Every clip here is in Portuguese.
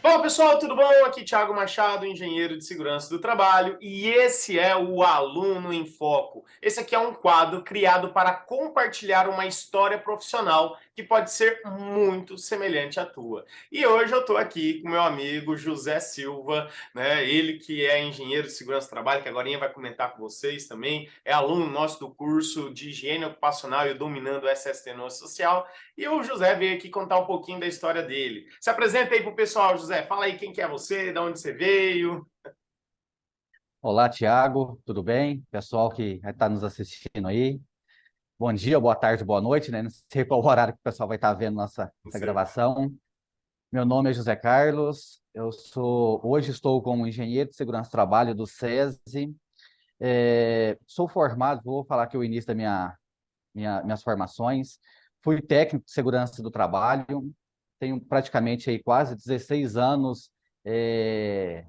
Fala pessoal, tudo bom? Aqui Thiago Machado, engenheiro de segurança do trabalho, e esse é o Aluno em Foco. Esse aqui é um quadro criado para compartilhar uma história profissional que pode ser muito semelhante à tua. E hoje eu estou aqui com meu amigo José Silva, né? Ele que é engenheiro de segurança do trabalho, que agora vai comentar com vocês também, é aluno nosso do curso de higiene ocupacional e dominando o SST no social. E o José veio aqui contar um pouquinho da história dele. Se apresenta aí pro pessoal, José. Fala aí quem que é você, de onde você veio. Olá, Tiago, tudo bem? Pessoal que está nos assistindo aí. Bom dia, boa tarde, boa noite, né? Não sei qual horário que o pessoal vai estar vendo Não nossa sei. gravação. Meu nome é José Carlos, hoje estou como engenheiro de segurança do trabalho do SESI. Sou formado, vou falar aqui o início da minhas formações. Fui técnico de segurança do trabalho, tenho praticamente aí quase 16 anos é,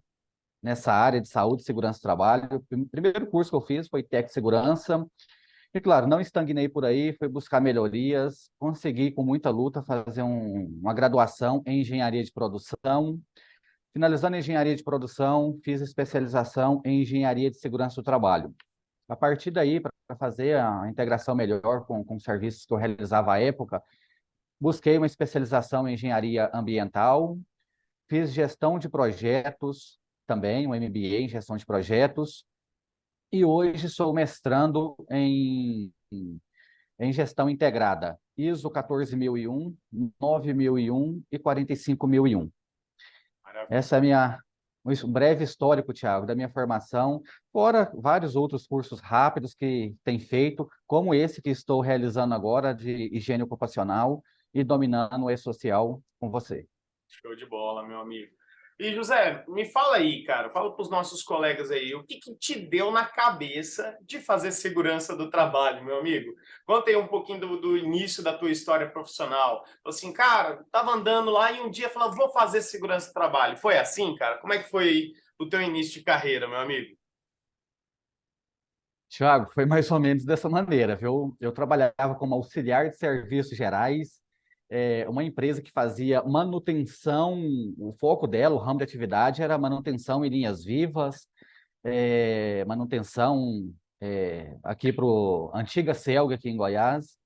nessa área de saúde e segurança do trabalho. O primeiro curso que eu fiz foi técnico de segurança. E, claro, não estagnei por aí, fui buscar melhorias, consegui, com muita luta, fazer uma graduação em engenharia de produção. Finalizando a engenharia de produção, fiz especialização em engenharia de segurança do trabalho. A partir daí, para fazer a integração melhor com os serviços que eu realizava à época, busquei uma especialização em engenharia ambiental, fiz gestão de projetos também, um MBA em gestão de projetos, e hoje sou mestrando em gestão integrada, ISO 14001, 9001 e 45001. Maravilha. Essa é um breve histórico, Thiago, da minha formação, fora vários outros cursos rápidos que tem feito, como esse que estou realizando agora de higiene ocupacional e dominando o e-social com você. Show de bola, meu amigo. E José, me fala aí, cara, fala para os nossos colegas aí, o que te deu na cabeça de fazer segurança do trabalho, meu amigo? Conta aí um pouquinho do início da tua história profissional. Assim, cara, tava andando lá e um dia falou, vou fazer segurança do trabalho. Foi assim, cara? Como é que foi aí o teu início de carreira, meu amigo? Tiago, foi mais ou menos dessa maneira, viu? Eu trabalhava como auxiliar de serviços gerais, uma empresa que fazia manutenção, o foco dela, o ramo de atividade era manutenção em linhas vivas, manutenção aqui para o antiga Celga, aqui em Goiás.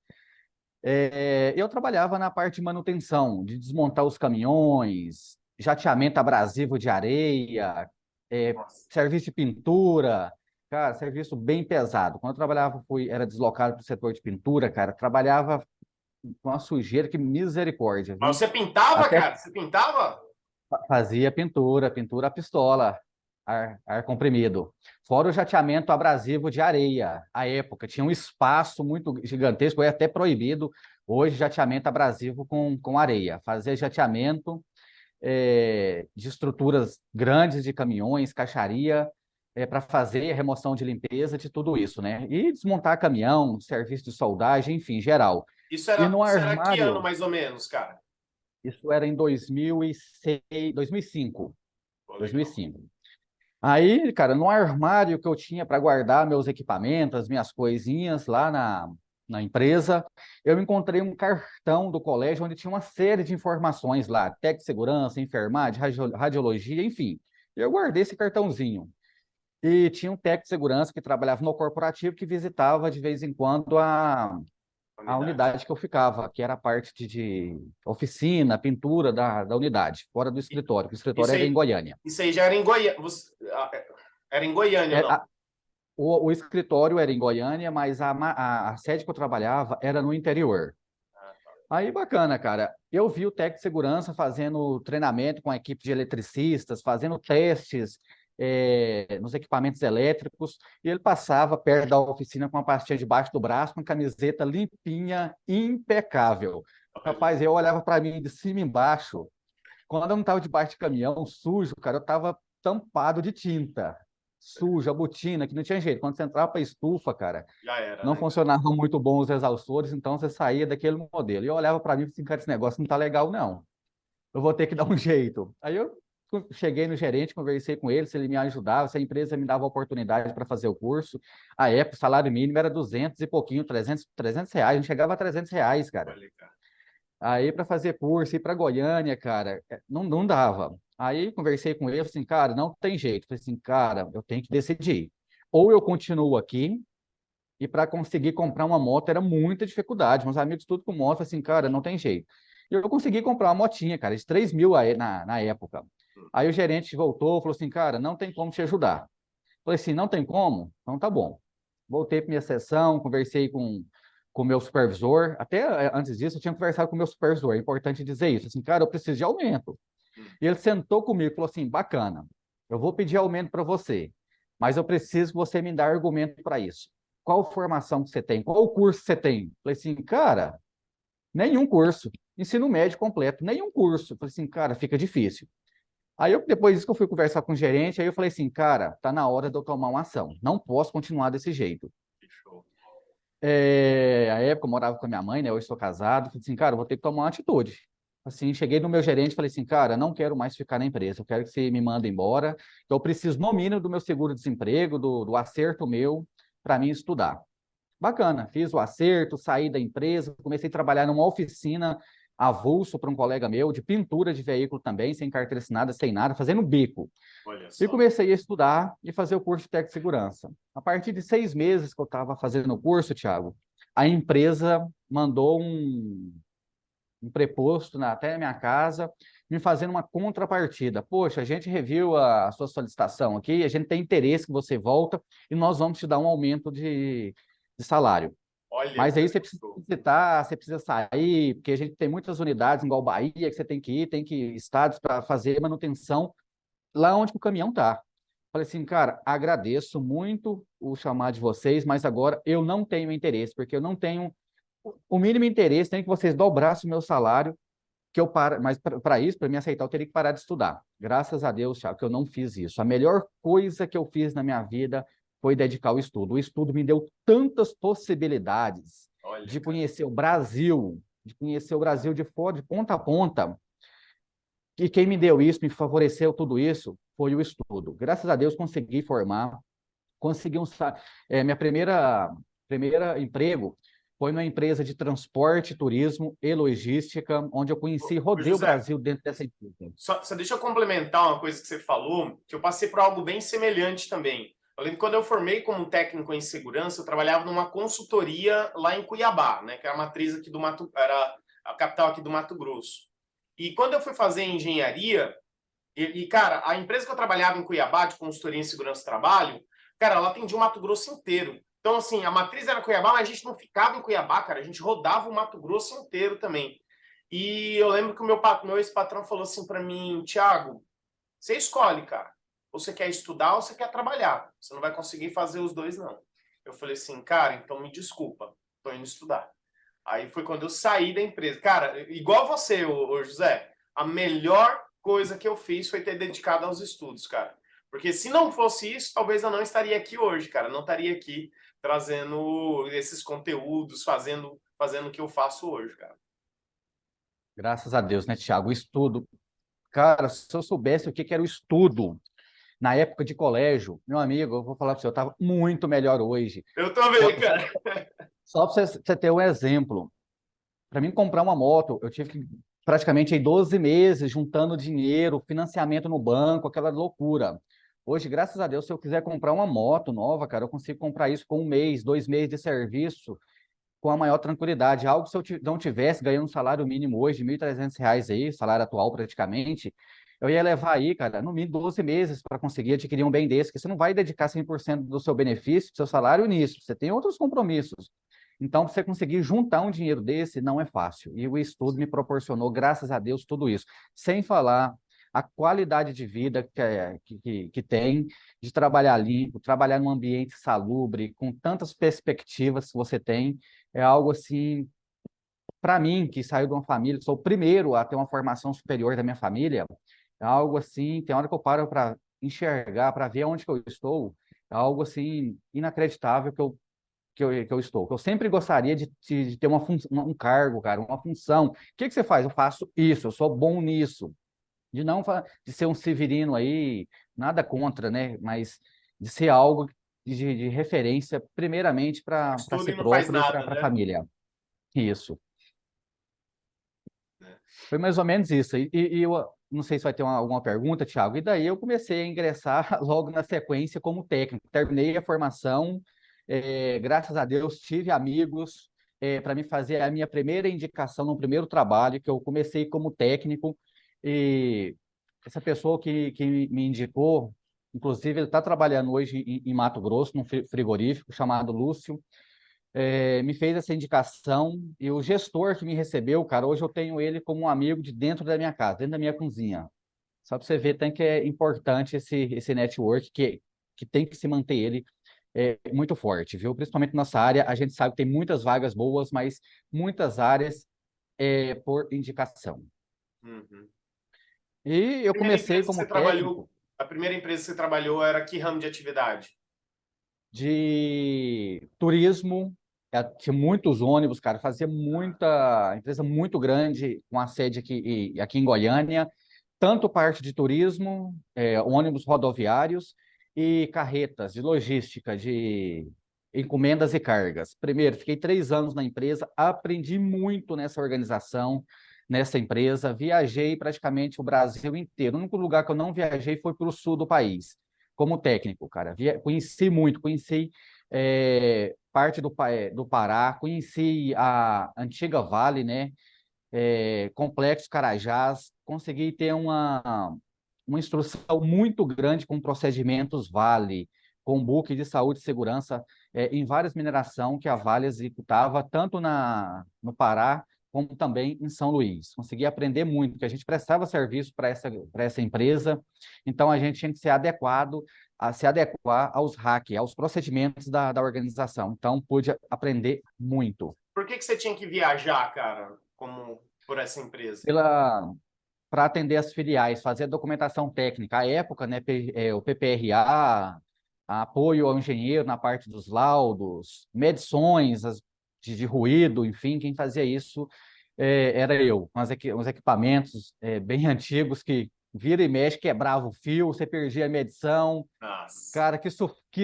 Eu trabalhava na parte de manutenção, de desmontar os caminhões, jateamento abrasivo de areia, Nossa. serviço de pintura, cara, serviço bem pesado. Quando eu trabalhava, era deslocado para o setor de pintura, cara, trabalhava com uma sujeira que misericórdia, Mas viu? você pintava, Até cara? Você pintava? fazia pintura a pistola, ar comprimido. Fora o jateamento abrasivo de areia. À época, tinha um espaço muito gigantesco, é até proibido hoje jateamento abrasivo com areia. Fazer jateamento de estruturas grandes de caminhões, caixaria, para fazer a remoção de limpeza de tudo isso, né? E desmontar caminhão, serviço de soldagem, enfim, geral. E no Isso era que ano, armário, mais ou menos, cara? isso era em 2006, 2005. Pô, legal. 2005. Aí, cara, no armário que eu tinha para guardar meus equipamentos, as minhas coisinhas lá na empresa, eu encontrei um cartão do colégio onde tinha uma série de informações lá, técnico de segurança, enfermagem, radiologia, enfim. Eu guardei esse cartãozinho. E tinha um técnico de segurança que trabalhava no corporativo que visitava de vez em quando a Unidade. unidade que eu ficava, que era a parte de oficina, pintura da unidade, fora do escritório, que o escritório Isso era em aí, Goiânia. isso aí já era em Goiânia. Era em Goiânia, É, não? o escritório era em Goiânia, mas a sede que eu trabalhava era no interior. Ah, tá. Aí, bacana, cara. Eu vi o técnico de segurança fazendo treinamento com a equipe de eletricistas, fazendo testes nos equipamentos elétricos, e ele passava perto da oficina com uma pastinha debaixo do braço, com a camiseta limpinha, impecável. Olha, Rapaz, eu olhava para mim de cima e embaixo. Quando eu não estava debaixo de caminhão, sujo, cara, eu estava tampado de tinta. Sujo, a botina, que não tinha jeito. Quando você entrava para a estufa, cara, já era, não né? funcionavam muito bom os exaustores, então você saía daquele modelo. E eu olhava para mim e falei assim, cara, esse negócio não tá legal, não. Eu vou ter que dar um jeito. Aí eu cheguei no gerente, conversei com ele, se ele me ajudava, se a empresa me dava a oportunidade para fazer o curso. A época, o salário mínimo era 200 e pouquinho, 300 reais, não chegava a 300 reais, cara. Olha, cara. Aí, para fazer curso, ir para Goiânia, cara, não dava. Aí, conversei com ele, falei assim, cara, não tem jeito. Falei assim, cara, eu tenho que decidir. Ou eu continuo aqui, e para conseguir comprar uma moto era muita dificuldade. Meus amigos tudo com moto, falei assim, cara, não tem jeito. E eu consegui comprar uma motinha, cara, de 3 mil na época. Aí o gerente voltou, falou assim, cara, não tem como te ajudar. Falei assim, não tem como? Então tá bom. Voltei para minha sessão, conversei com o meu supervisor. Até antes disso, eu tinha conversado com o meu supervisor. É importante dizer isso. Assim, cara, eu preciso de aumento. E ele sentou comigo e falou assim: bacana, eu vou pedir aumento para você, mas eu preciso que você me dê argumento para isso. Qual formação que você tem? Qual curso que você tem? Falei assim, cara, nenhum curso. Ensino médio completo, nenhum curso. Falei assim, cara, fica difícil. Aí, depois disso que eu fui conversar com o gerente, aí eu falei assim, cara, tá na hora de eu tomar uma ação. Não posso continuar desse jeito. A época eu morava com a minha mãe, né? Hoje sou casado. Falei assim, cara, eu vou ter que tomar uma atitude. Assim, cheguei no meu gerente e falei assim, cara, não quero mais ficar na empresa. Eu quero que você me mande embora. Eu preciso, no mínimo, do meu seguro-desemprego, do acerto meu, para mim estudar. Bacana, fiz o acerto, saí da empresa, comecei a trabalhar numa oficina avulso para um colega meu, de pintura de veículo também, sem carteira assinada, sem nada, fazendo bico. Olha E só. comecei a estudar e fazer o curso de técnico de segurança. A partir de 6 meses que eu estava fazendo o curso, Thiago, a empresa mandou um preposto até na minha casa, me fazendo uma contrapartida. Poxa, a gente reviu a sua solicitação aqui, a gente tem interesse que você volta e nós vamos te dar um aumento de salário. Olha Mas que aí você precisa show. visitar, você precisa sair, porque a gente tem muitas unidades, igual Bahia, que você tem que ir, estados para fazer manutenção lá onde o caminhão está. Falei assim, cara, agradeço muito o chamar de vocês, mas agora eu não tenho interesse, porque eu não tenho o mínimo interesse, tem que vocês dobrassem o meu salário, que eu para, mas para isso, para me aceitar, eu teria que parar de estudar. Graças a Deus, Thiago, que eu não fiz isso. A melhor coisa que eu fiz na minha vida foi dedicar ao estudo. O estudo me deu tantas possibilidades Olha, de cara. conhecer o Brasil, de fora, de ponta a ponta. E quem me deu isso, me favoreceu tudo isso, foi o estudo. Graças a Deus consegui formar, consegui minha primeira emprego foi numa empresa de transporte, turismo e logística, onde eu conheci, Ô, rodei o José, Brasil dentro dessa empresa. só deixa eu complementar uma coisa que você falou, que eu passei por algo bem semelhante também. Eu lembro que quando eu formei como técnico em segurança, eu trabalhava numa consultoria lá em Cuiabá, né, que era a matriz aqui do Mato, era a capital aqui do Mato Grosso. E quando eu fui fazer engenharia, cara, a empresa que eu trabalhava em Cuiabá, de consultoria em segurança do trabalho, cara, ela atendia o Mato Grosso inteiro. Então, assim, a matriz era Cuiabá, mas a gente não ficava em Cuiabá, cara, a gente rodava o Mato Grosso inteiro também. E eu lembro que o meu ex-patrão falou assim para mim, Thiago, você escolhe, cara. Ou você quer estudar ou você quer trabalhar. Você não vai conseguir fazer os dois, não. Eu falei assim, cara, então me desculpa, tô indo estudar. Aí foi quando eu saí da empresa. Cara, igual você, ô José, a melhor coisa que eu fiz foi ter dedicado aos estudos, cara. Porque se não fosse isso, talvez eu não estaria aqui hoje, cara. Não estaria aqui trazendo esses conteúdos, fazendo o que eu faço hoje, cara. Graças a Deus, né, Tiago? O estudo. Cara, se eu soubesse o que que era o estudo na época de colégio, meu amigo, eu vou falar para você, eu estava muito melhor hoje. Eu também, cara. Só para você ter um exemplo. Para mim comprar uma moto, eu tive que praticamente aí 12 meses juntando dinheiro, financiamento no banco, aquela loucura. Hoje, graças a Deus, se eu quiser comprar uma moto nova, cara, eu consigo comprar isso com 1 mês, 2 meses de serviço, com a maior tranquilidade. Algo se eu não tivesse ganhando um salário mínimo hoje de R$ 1.300 aí, salário atual praticamente, eu ia levar aí, cara, no mínimo 12 meses para conseguir adquirir um bem desse, que você não vai dedicar 100% do seu benefício, do seu salário nisso, você tem outros compromissos. Então, você conseguir juntar um dinheiro desse não é fácil. E o estudo me proporcionou, graças a Deus, tudo isso. Sem falar a qualidade de vida que tem, de trabalhar limpo, trabalhar num ambiente salubre, com tantas perspectivas que você tem, é algo assim, para mim, que saiu de uma família, que sou o primeiro a ter uma formação superior da minha família, é algo assim, tem hora que eu paro para enxergar, para ver onde que eu estou, é algo assim, inacreditável que eu estou. Que eu sempre gostaria de ter um cargo, cara, uma função. O que você faz? Eu faço isso, eu sou bom nisso. De não de ser um Severino aí, nada contra, né? Mas de ser algo de referência, primeiramente para Estuda si e não faz próprio e para nada, a né? família. Isso. Foi mais ou menos isso. E eu não sei se vai ter alguma pergunta, Thiago. E daí eu comecei a ingressar logo na sequência como técnico. Terminei a formação, graças a Deus tive amigos para me fazer a minha primeira indicação no primeiro trabalho, que eu comecei como técnico. E essa pessoa que me indicou, inclusive, ele está trabalhando hoje em Mato Grosso, num frigorífico chamado Lúcio. Me fez essa indicação e o gestor que me recebeu, cara, hoje eu tenho ele como um amigo de dentro da minha casa, dentro da minha cozinha. Só para você ver, tem que é importante esse network que tem que se manter ele muito forte, viu? Principalmente nossa área, a gente sabe que tem muitas vagas boas, mas muitas áreas por indicação. Uhum. E eu Primeira comecei empresa que como você trabalhou, técnico a primeira empresa que você trabalhou era que ramo de atividade? de turismo, tinha muitos ônibus, cara, fazia muita empresa muito grande com a sede aqui em Goiânia, tanto parte de turismo, ônibus rodoviários e carretas de logística, de encomendas e cargas. Primeiro, fiquei 3 anos na empresa, aprendi muito nessa organização, nessa empresa, viajei praticamente o Brasil inteiro. O único lugar que eu não viajei foi para o sul do país, como técnico, cara. Conheci muito, conheci parte do Pará, conheci a antiga Vale, né? Complexo Carajás, consegui ter uma instrução muito grande com procedimentos Vale, com book de saúde e segurança em várias mineração que a Vale executava, tanto no Pará, como também em São Luís. Consegui aprender muito, porque a gente prestava serviço para essa empresa, então a gente tinha que ser adequado a se adequar aos hacks, aos procedimentos da organização. Então, pude aprender muito. Por que você tinha que viajar, cara, como por essa empresa? Para atender as filiais, fazer a documentação técnica. À época, né, o PPRA, apoio ao engenheiro na parte dos laudos, medições de ruído, enfim, quem fazia isso era eu, uns equipamentos bem antigos que vira e mexe, quebrava o fio, você perdia a medição. Nossa. Cara, que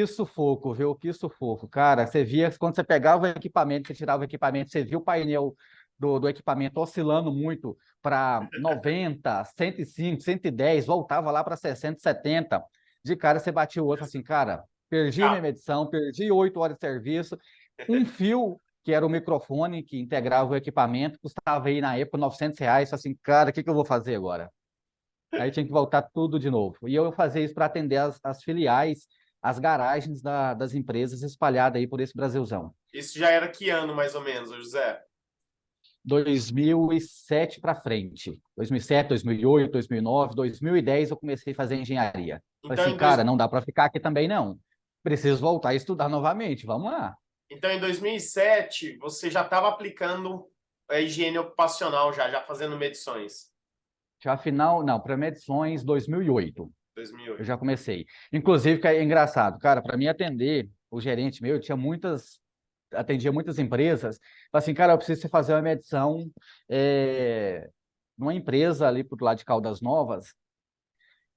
sufoco, viu? Que sufoco. Cara, você via, quando você pegava o equipamento, você tirava o equipamento, você via o painel do equipamento oscilando muito para 90, 105, 110, voltava lá para 60, 70. De cara, você batia o outro assim, cara, perdi minha Ah, medição, perdi 8 horas de serviço. Um fio, que era o microfone que integrava o equipamento, custava aí na época R$ 900. Assim, cara, o que eu vou fazer agora? Aí tinha que voltar tudo de novo. E eu fazia isso para atender as filiais, as garagens das empresas espalhadas aí por esse Brasilzão. isso já era que ano, mais ou menos, ô José? 2007 para frente. 2007, 2008, 2009, 2010 eu comecei a fazer engenharia. Falei Então, assim, cara, não dá para ficar aqui também não. Preciso voltar a estudar novamente. Vamos lá. então, em 2007, você já estava aplicando a higiene ocupacional, já fazendo medições. Já final, não, para medições 2008. Eu 2008. já comecei. Inclusive, que é engraçado, cara, para mim atender o gerente meu, atendia muitas empresas, falei assim, cara, eu preciso você fazer uma medição numa empresa ali pro lado de Caldas Novas,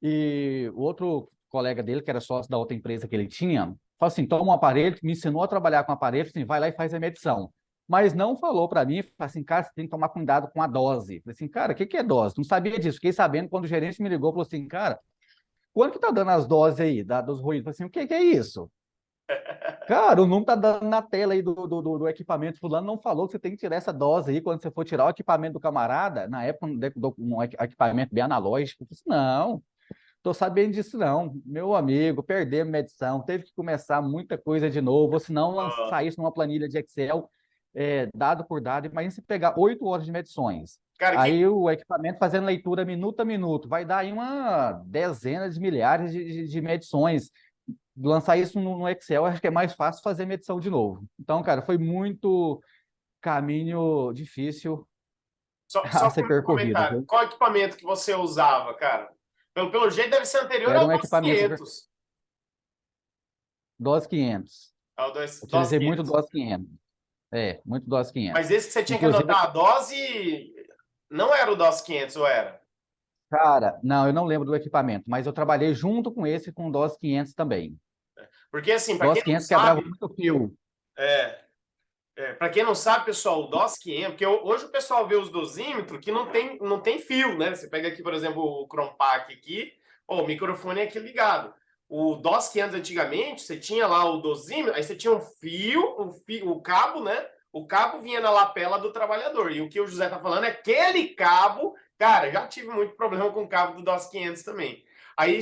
e o outro colega dele, que era sócio da outra empresa que ele tinha, falou assim, toma um aparelho, me ensinou a trabalhar com aparelho, assim, vai lá e faz a medição. Mas não falou para mim, falou assim, cara, você tem que tomar cuidado com a dose. Falei assim, cara, o que é dose? Não sabia disso. Fiquei sabendo quando o gerente me ligou, falou assim, cara, quanto que tá dando as doses aí dos ruídos? Eu falei assim, o que é isso? Cara, o número tá dando na tela aí do equipamento. Fulano não falou que você tem que tirar essa dose aí quando você for tirar o equipamento do camarada. Na época, um equipamento bem analógico. Eu falei assim, não, tô sabendo disso não. Meu amigo, perdemos medição, teve que começar muita coisa de novo, ou se não Ah, lançar isso numa planilha de Excel, dado por dado. Imagina se pegar 8 horas de medições. cara, Aí o equipamento fazendo leitura minuto a minuto, vai dar aí uma dezena de milhares de medições. Lançar isso no Excel, acho que é mais fácil fazer medição de novo. Então, cara, foi muito caminho difícil a só ser um percorrido, comentário. viu? Qual equipamento que você usava, cara? Pelo jeito deve ser anterior Era ao um DOS equipamento 500. DOS 500. Ao DOS Utilizei muito 500. DOS 500. Muito DOS Mas 500. esse que você tinha que Inclusive, anotar a dose não era o DOS 500, ou era? cara, não, eu não lembro do equipamento, mas eu trabalhei junto com esse, com DOS 500 também. Porque, assim, para DOS quem não 500 quebrava sabe, muito fio. é, Para quem não sabe, pessoal, o DOS 500, porque hoje o pessoal vê os dosímetros que não tem fio, né? Você pega aqui, por exemplo, o Chrompak aqui, ó, o microfone é aqui ligado. O DOS 500 antigamente, você tinha lá o dosímetro, aí você tinha um fio, o cabo, né? O cabo vinha na lapela do trabalhador. E o que o José tá falando é aquele cabo, cara, já tive muito problema com o cabo do DOS 500 também. Aí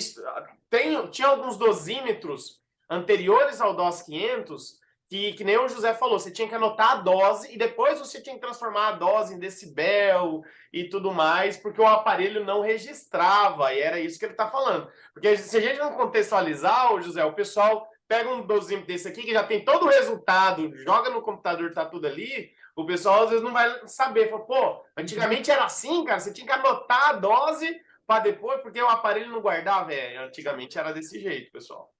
tinha alguns dosímetros anteriores ao DOS 500 que nem o José falou, você tinha que anotar a dose e depois você tinha que transformar a dose em decibel e tudo mais, porque o aparelho não registrava, e era isso que ele está falando. Porque se a gente não contextualizar, o José, o pessoal pega um dosímetro desse aqui, que já tem todo o resultado, joga no computador, tá tudo ali, o pessoal às vezes não vai saber. Fala, pô, antigamente era assim, cara, você tinha que anotar a dose para depois, porque o aparelho não guardava. Antigamente era desse jeito, pessoal.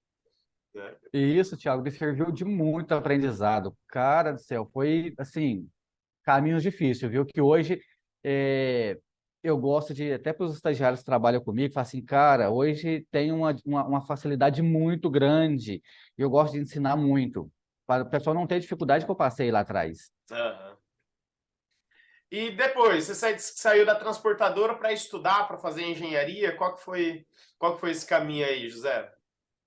Né? E isso, Thiago, me serviu de muito aprendizado. Cara do céu, foi assim, caminhos difíceis, viu? Que hoje é, eu gosto de, até para os estagiários que trabalham comigo, falar assim, cara, hoje tem uma facilidade muito grande e eu gosto de ensinar muito, para o pessoal não ter dificuldade que eu passei lá atrás. Uhum. E depois, você saiu da transportadora para estudar, para fazer engenharia? Qual que foi esse caminho aí, José?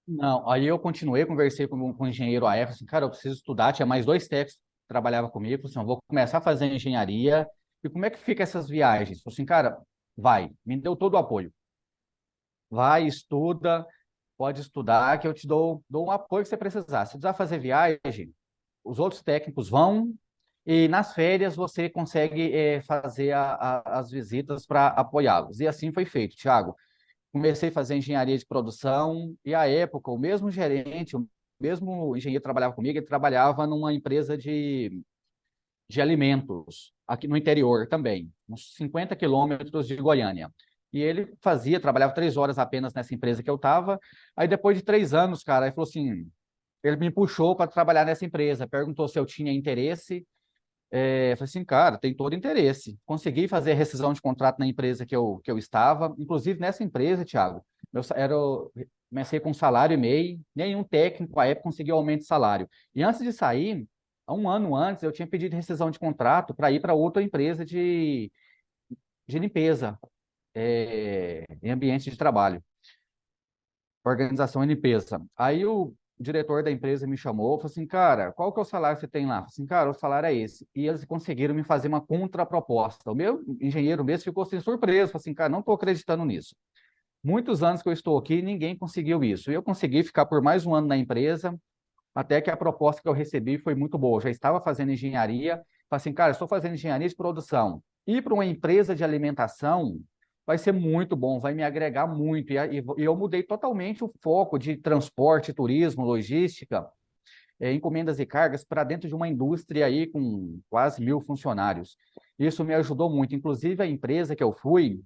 Não, aí eu continuei, conversei com o engenheiro à época, assim, cara, eu preciso estudar, tinha mais dois técnicos que trabalhavam comigo, falei assim, eu vou começar a fazer engenharia, e como é que fica essas viagens? Falei assim, cara, vai, me deu todo o apoio. Vai, estuda, pode estudar, que eu te dou um apoio que você precisar. Se precisar fazer viagem, os outros técnicos vão, e nas férias você consegue fazer as visitas para apoiá-los. E assim foi feito, Thiago. Comecei a fazer engenharia de produção, e à época, o mesmo gerente, o mesmo engenheiro que trabalhava comigo, ele trabalhava numa empresa de alimentos, aqui no interior também, uns 50 quilômetros de Goiânia. E ele trabalhava 3 horas apenas nessa empresa que eu estava. Aí depois de 3 anos, cara, ele falou assim, ele me puxou para trabalhar nessa empresa, perguntou se eu tinha interesse. Eu falei assim, cara, tem todo interesse. Consegui fazer rescisão de contrato na empresa que eu estava. Inclusive, nessa empresa, Thiago, comecei com 1,5 salário, nenhum técnico à época conseguiu aumento de salário. E antes de sair, há um ano antes, eu tinha pedido rescisão de contrato para ir para outra empresa de limpeza, em ambiente de trabalho, organização e limpeza. Aí o diretor da empresa me chamou, falou assim, cara, qual que é o salário que você tem lá? Eu falei assim, cara, o salário é esse. E eles conseguiram me fazer uma contraproposta. O meu engenheiro mesmo ficou assim, surpreso, falou assim, cara, não estou acreditando nisso. Muitos anos que eu estou aqui, ninguém conseguiu isso. E eu consegui ficar por mais um ano na empresa, até que a proposta que eu recebi foi muito boa. Eu já estava fazendo engenharia, falei assim, cara, eu estou fazendo engenharia de produção. Ir para uma empresa de alimentação vai ser muito bom, vai me agregar muito. E eu mudei totalmente o foco de transporte, turismo, logística, encomendas e cargas para dentro de uma indústria aí com quase 1.000 funcionários. Isso me ajudou muito. Inclusive, a empresa que eu fui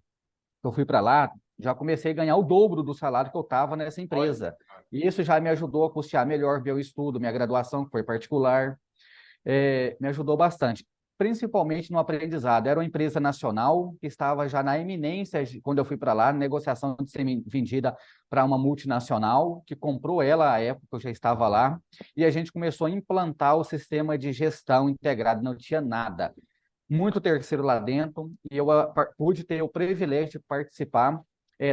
para lá, já comecei a ganhar o dobro do salário que eu estava nessa Olha, empresa. E isso já me ajudou a custear melhor meu estudo, minha graduação, que foi particular, me ajudou bastante, principalmente no aprendizado. Era uma empresa nacional que estava já na eminência, quando eu fui para lá, negociação de ser vendida para uma multinacional, que comprou ela à época que eu já estava lá, e a gente começou a implantar o sistema de gestão integrado, não tinha nada. Muito terceiro lá dentro, e eu pude ter o privilégio de participar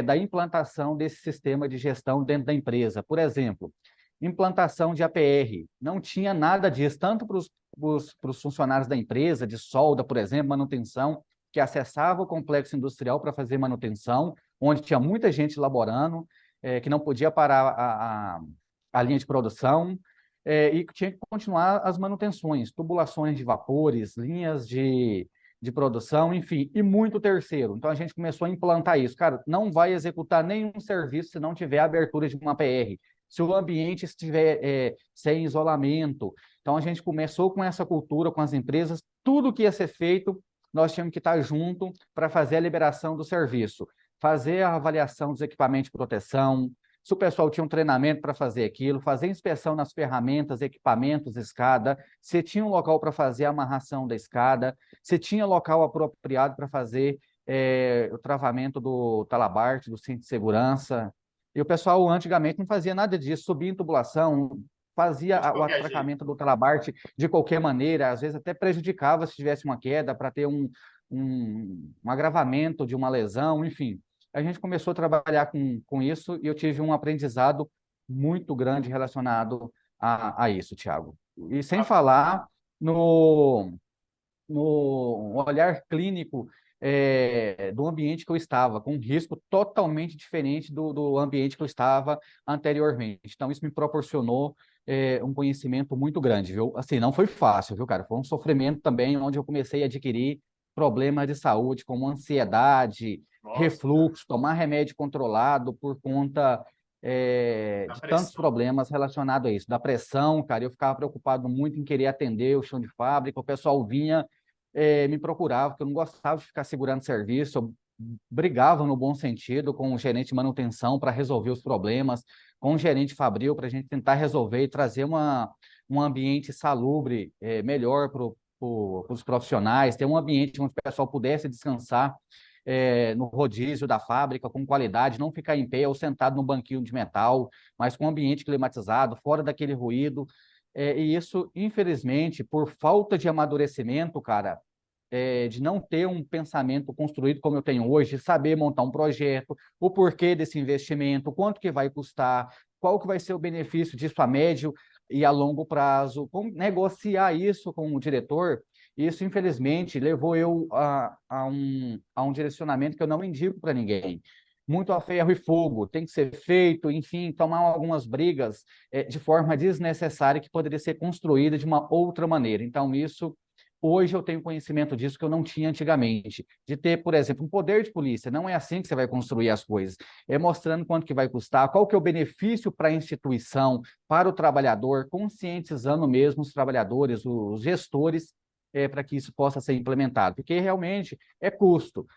da implantação desse sistema de gestão dentro da empresa. Por exemplo, implantação de APR. Não tinha nada disso, tanto para os funcionários da empresa, de solda, por exemplo, manutenção, que acessava o complexo industrial para fazer manutenção, onde tinha muita gente laborando, que não podia parar a linha de produção, e tinha que continuar as manutenções, tubulações de vapores, linhas de produção, enfim, e muito terceiro. Então a gente começou a implantar isso. Cara, não vai executar nenhum serviço se não tiver abertura de uma PR, se o ambiente estiver sem isolamento. Então a gente começou com essa cultura, com as empresas, tudo que ia ser feito, nós tínhamos que estar junto para fazer a liberação do serviço, fazer a avaliação dos equipamentos de proteção, se o pessoal tinha um treinamento para fazer aquilo, fazer inspeção nas ferramentas, equipamentos, escada, se tinha um local para fazer a amarração da escada, se tinha local apropriado para fazer o travamento do talabarte, do cinto de segurança. E o pessoal antigamente não fazia nada disso, subia em tubulação, De fazia o qualquer jeito. atracamento do talabarte de qualquer maneira, às vezes até prejudicava se tivesse uma queda para ter um agravamento de uma lesão, enfim. A gente começou a trabalhar com isso e eu tive um aprendizado muito grande relacionado a isso, Thiago. E sem Ah, falar no, no olhar clínico do ambiente que eu estava, com um risco totalmente diferente do ambiente que eu estava anteriormente. Então, isso me proporcionou um conhecimento muito grande, viu? Assim, não foi fácil, viu, cara? Foi um sofrimento também, onde eu comecei a adquirir problemas de saúde, como ansiedade, nossa, refluxo, tomar remédio controlado por conta a de tantos pressão. problemas relacionados a isso, da pressão, cara, eu ficava preocupado muito em querer atender o chão de fábrica, o pessoal vinha me procurava, porque eu não gostava de ficar segurando serviço, eu brigava no bom sentido com o gerente de manutenção para resolver os problemas, com o gerente fabril para a gente tentar resolver e trazer um ambiente salubre, melhor para os profissionais, ter um ambiente onde o pessoal pudesse descansar no rodízio da fábrica com qualidade, não ficar em pé ou sentado no banquinho de metal, mas com um ambiente climatizado, fora daquele ruído. E isso, infelizmente, por falta de amadurecimento, cara, de não ter um pensamento construído como eu tenho hoje, saber montar um projeto, o porquê desse investimento, quanto que vai custar, qual que vai ser o benefício disso a médio e a longo prazo, como negociar isso com o diretor. Isso, infelizmente, levou eu a um direcionamento que eu não indico para ninguém. Muito a ferro e fogo, tem que ser feito, enfim, tomar algumas brigas de forma desnecessária que poderia ser construída de uma outra maneira. Então, isso hoje eu tenho conhecimento disso que eu não tinha antigamente, de ter, por exemplo, um poder de polícia. Não é assim que você vai construir as coisas. É mostrando quanto que vai custar, qual que é o benefício para a instituição, para o trabalhador, conscientizando mesmo os trabalhadores, os gestores, para que isso possa ser implementado. Porque realmente é custo.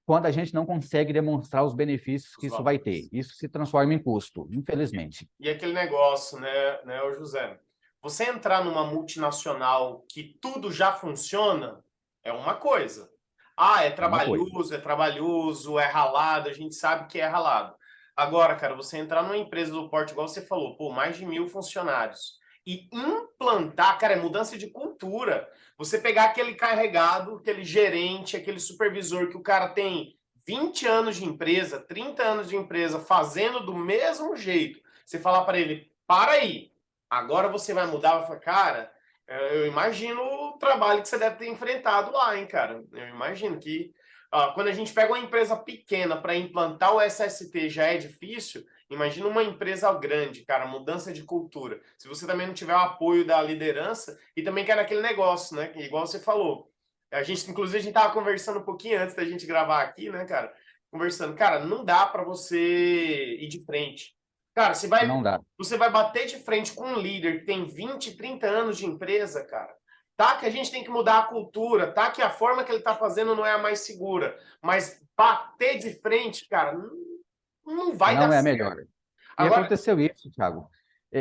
Quando a gente não consegue demonstrar os benefícios que Os isso vai ter, valores. isso se transforma em custo, infelizmente. E aquele negócio, né, ô José? Você entrar numa multinacional que tudo já funciona é uma coisa. Ah, É uma coisa. é trabalhoso, é ralado, a gente sabe que é ralado. Agora, cara, você entrar numa empresa do porte, igual você falou, pô, mais de 1.000 funcionários, e implantar, cara, é mudança de cultura. Você pegar aquele carregado, aquele gerente, aquele supervisor que o cara tem 20 anos de empresa, 30 anos de empresa, fazendo do mesmo jeito, você falar para ele, para aí, agora você vai mudar, vai falar, cara, eu imagino o trabalho que você deve ter enfrentado lá, hein, cara. Eu imagino que quando a gente pega uma empresa pequena para implantar o SST já é difícil, imagina uma empresa grande, cara, mudança de cultura. Se você também não tiver o apoio da liderança e também quer aquele negócio, né, igual você falou. Inclusive, a gente tava conversando um pouquinho antes da gente gravar aqui, né, cara? Conversando, cara, não dá para você ir de frente. Cara, Não dá. você vai bater de frente com um líder que tem 20, 30 anos de empresa, cara. Tá que a gente tem que mudar a cultura, tá que a forma que ele tá fazendo não é a mais segura, mas bater de frente, cara, não vai dar Não é a certo. melhor. E Agora, aconteceu isso, Thiago.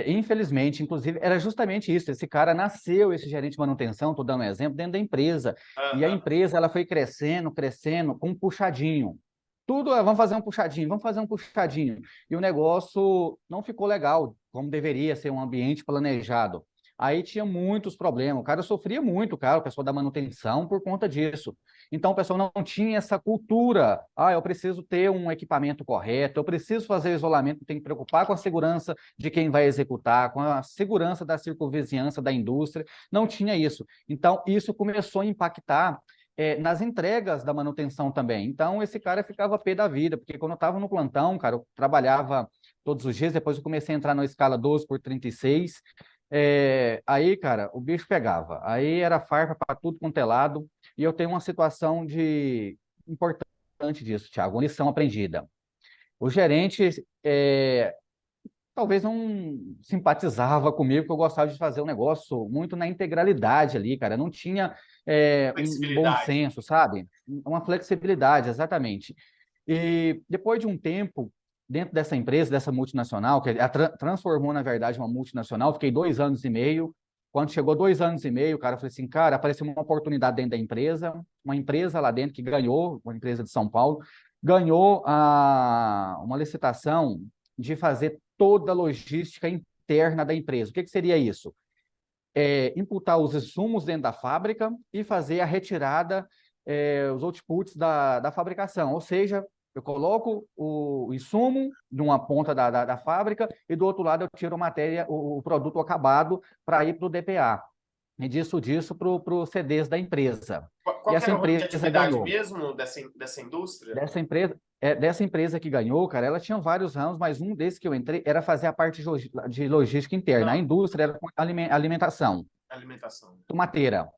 Infelizmente, inclusive, era justamente isso. Esse cara nasceu, esse gerente de manutenção, estou dando um exemplo, dentro da empresa. E a aham, empresa ela foi crescendo, crescendo, com um puxadinho. Tudo é, vamos fazer um puxadinho, vamos fazer um puxadinho. E o negócio não ficou legal, como deveria ser um ambiente planejado. Aí tinha muitos problemas. O cara sofria muito, cara, o pessoal da manutenção, por conta disso. Então, o pessoal não tinha essa cultura. Ah, eu preciso ter um equipamento correto, eu preciso fazer o isolamento, tem que preocupar com a segurança de quem vai executar, com a segurança da circunvizinhança da indústria. Não tinha isso. Então, isso começou a impactar nas entregas da manutenção também. Então, esse cara ficava pé da vida, porque quando eu estava no plantão, cara, eu trabalhava todos os dias, depois eu comecei a entrar na escala 12 por 36. Aí, cara, o bicho pegava. Aí era farpa para tudo quanto é lado. E eu tenho uma situação importante disso, Thiago, uma lição aprendida. O gerente talvez não simpatizava comigo, porque eu gostava de fazer o negócio muito na integralidade ali, cara. Não tinha um bom flexibilidade. senso, sabe? Uma flexibilidade, exatamente. E depois de um tempo, dentro dessa empresa, dessa multinacional, que a transformou, na verdade, em uma multinacional, fiquei 2 anos e meio. Quando chegou 2 anos e meio, cara, eu falei assim, cara, apareceu uma oportunidade dentro da empresa, uma empresa lá dentro que ganhou, uma empresa de São Paulo, ganhou uma licitação de fazer toda a logística interna da empresa. O que seria isso? Imputar os insumos dentro da fábrica e fazer a retirada, os outputs da fabricação. Ou seja, eu coloco o insumo de uma ponta da fábrica e do outro lado eu tiro a matéria, o produto acabado para ir para o DPA. E disso para os CDs da empresa. Qual E que essa era o ramo de empresa atividade ganhou. mesmo dessa indústria? Dessa empresa que ganhou, cara, ela tinha vários ramos, mas um desses que eu entrei era fazer a parte de logística interna. A Não, indústria era com alimentação, alimentação. tomateira.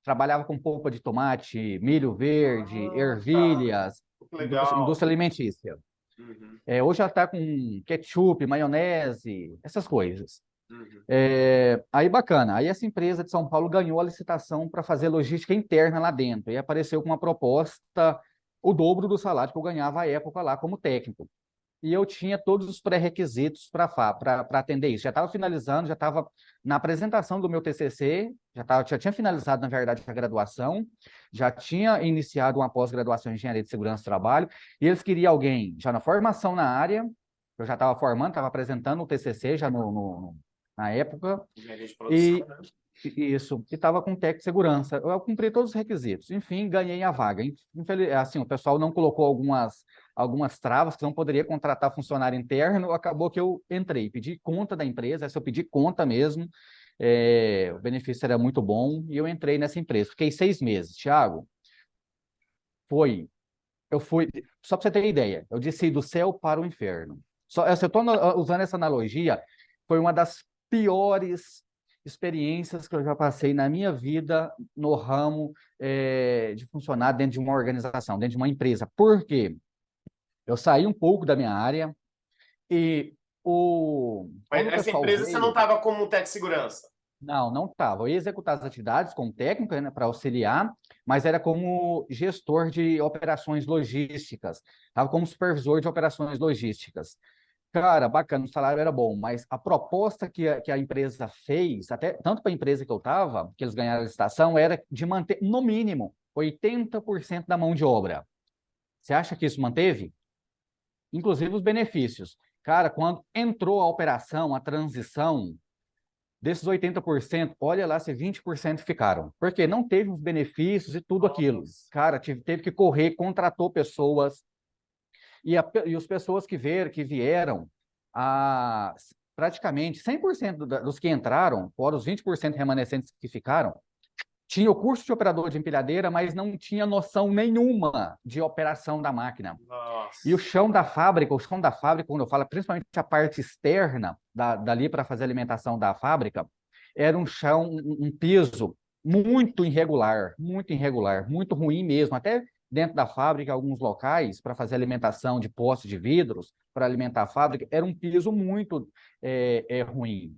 Trabalhava com polpa de tomate, milho verde, Ah, cara, ervilhas, que indústria legal. alimentícia. Uhum, Hoje ela está com ketchup, maionese, essas coisas. uhum. Aí bacana, aí essa empresa de São Paulo ganhou a licitação para fazer logística interna lá dentro e apareceu com uma proposta o dobro do salário que eu ganhava à época lá como técnico. E eu tinha todos os pré-requisitos para atender isso. Já estava finalizando, já estava na apresentação do meu TCC, já tinha finalizado, na verdade, a graduação, já tinha iniciado uma pós-graduação em Engenharia de Segurança do Trabalho, e eles queriam alguém já na formação na área, eu já estava formando, estava apresentando o TCC já na época, Engenharia de produção, e né? isso, e estava com técnico de segurança. Eu cumpri todos os requisitos. Enfim, ganhei a vaga. Assim, o pessoal não colocou algumas travas que não poderia contratar funcionário interno. Acabou que eu entrei, pedi conta da empresa. Essa eu pedi conta mesmo. O benefício era muito bom e eu entrei nessa empresa. Fiquei 6 meses. Thiago, foi. Eu fui. Só para você ter ideia, eu desci do céu para o inferno. Só, eu estou usando essa analogia, foi uma das piores experiências que eu já passei na minha vida no ramo de funcionar dentro de uma organização, dentro de uma empresa. Por quê? Eu saí um pouco da minha área e Mas quando o nessa pessoal empresa você não veio, estava como tech segurança. não estava. Eu ia executar as atividades como técnico, né, para auxiliar, mas era como gestor de operações logísticas. Estava como supervisor de operações logísticas. Cara, bacana, o salário era bom, mas a proposta que a empresa fez, até tanto para a empresa que eu estava, que eles ganharam a licitação, era de manter, no mínimo, 80% da mão de obra. Você acha que isso manteve? Inclusive os benefícios. Cara, quando entrou a operação, a transição, desses 80%, olha lá se 20% ficaram. Porque não teve os benefícios e tudo aquilo. Nossa. Cara, teve que correr, contratou pessoas, e as pessoas que vieram, a, praticamente 100% dos que entraram, fora os 20% remanescentes que ficaram, tinha o curso de operador de empilhadeira, mas não tinha noção nenhuma de operação da máquina. E Nossa. o chão da fábrica, quando eu falo, principalmente a parte externa dali para fazer a alimentação da fábrica, era um chão, um piso muito irregular, muito ruim mesmo. Até dentro da fábrica, alguns locais, para fazer alimentação de postes de vidros, para alimentar a fábrica, era um piso muito ruim.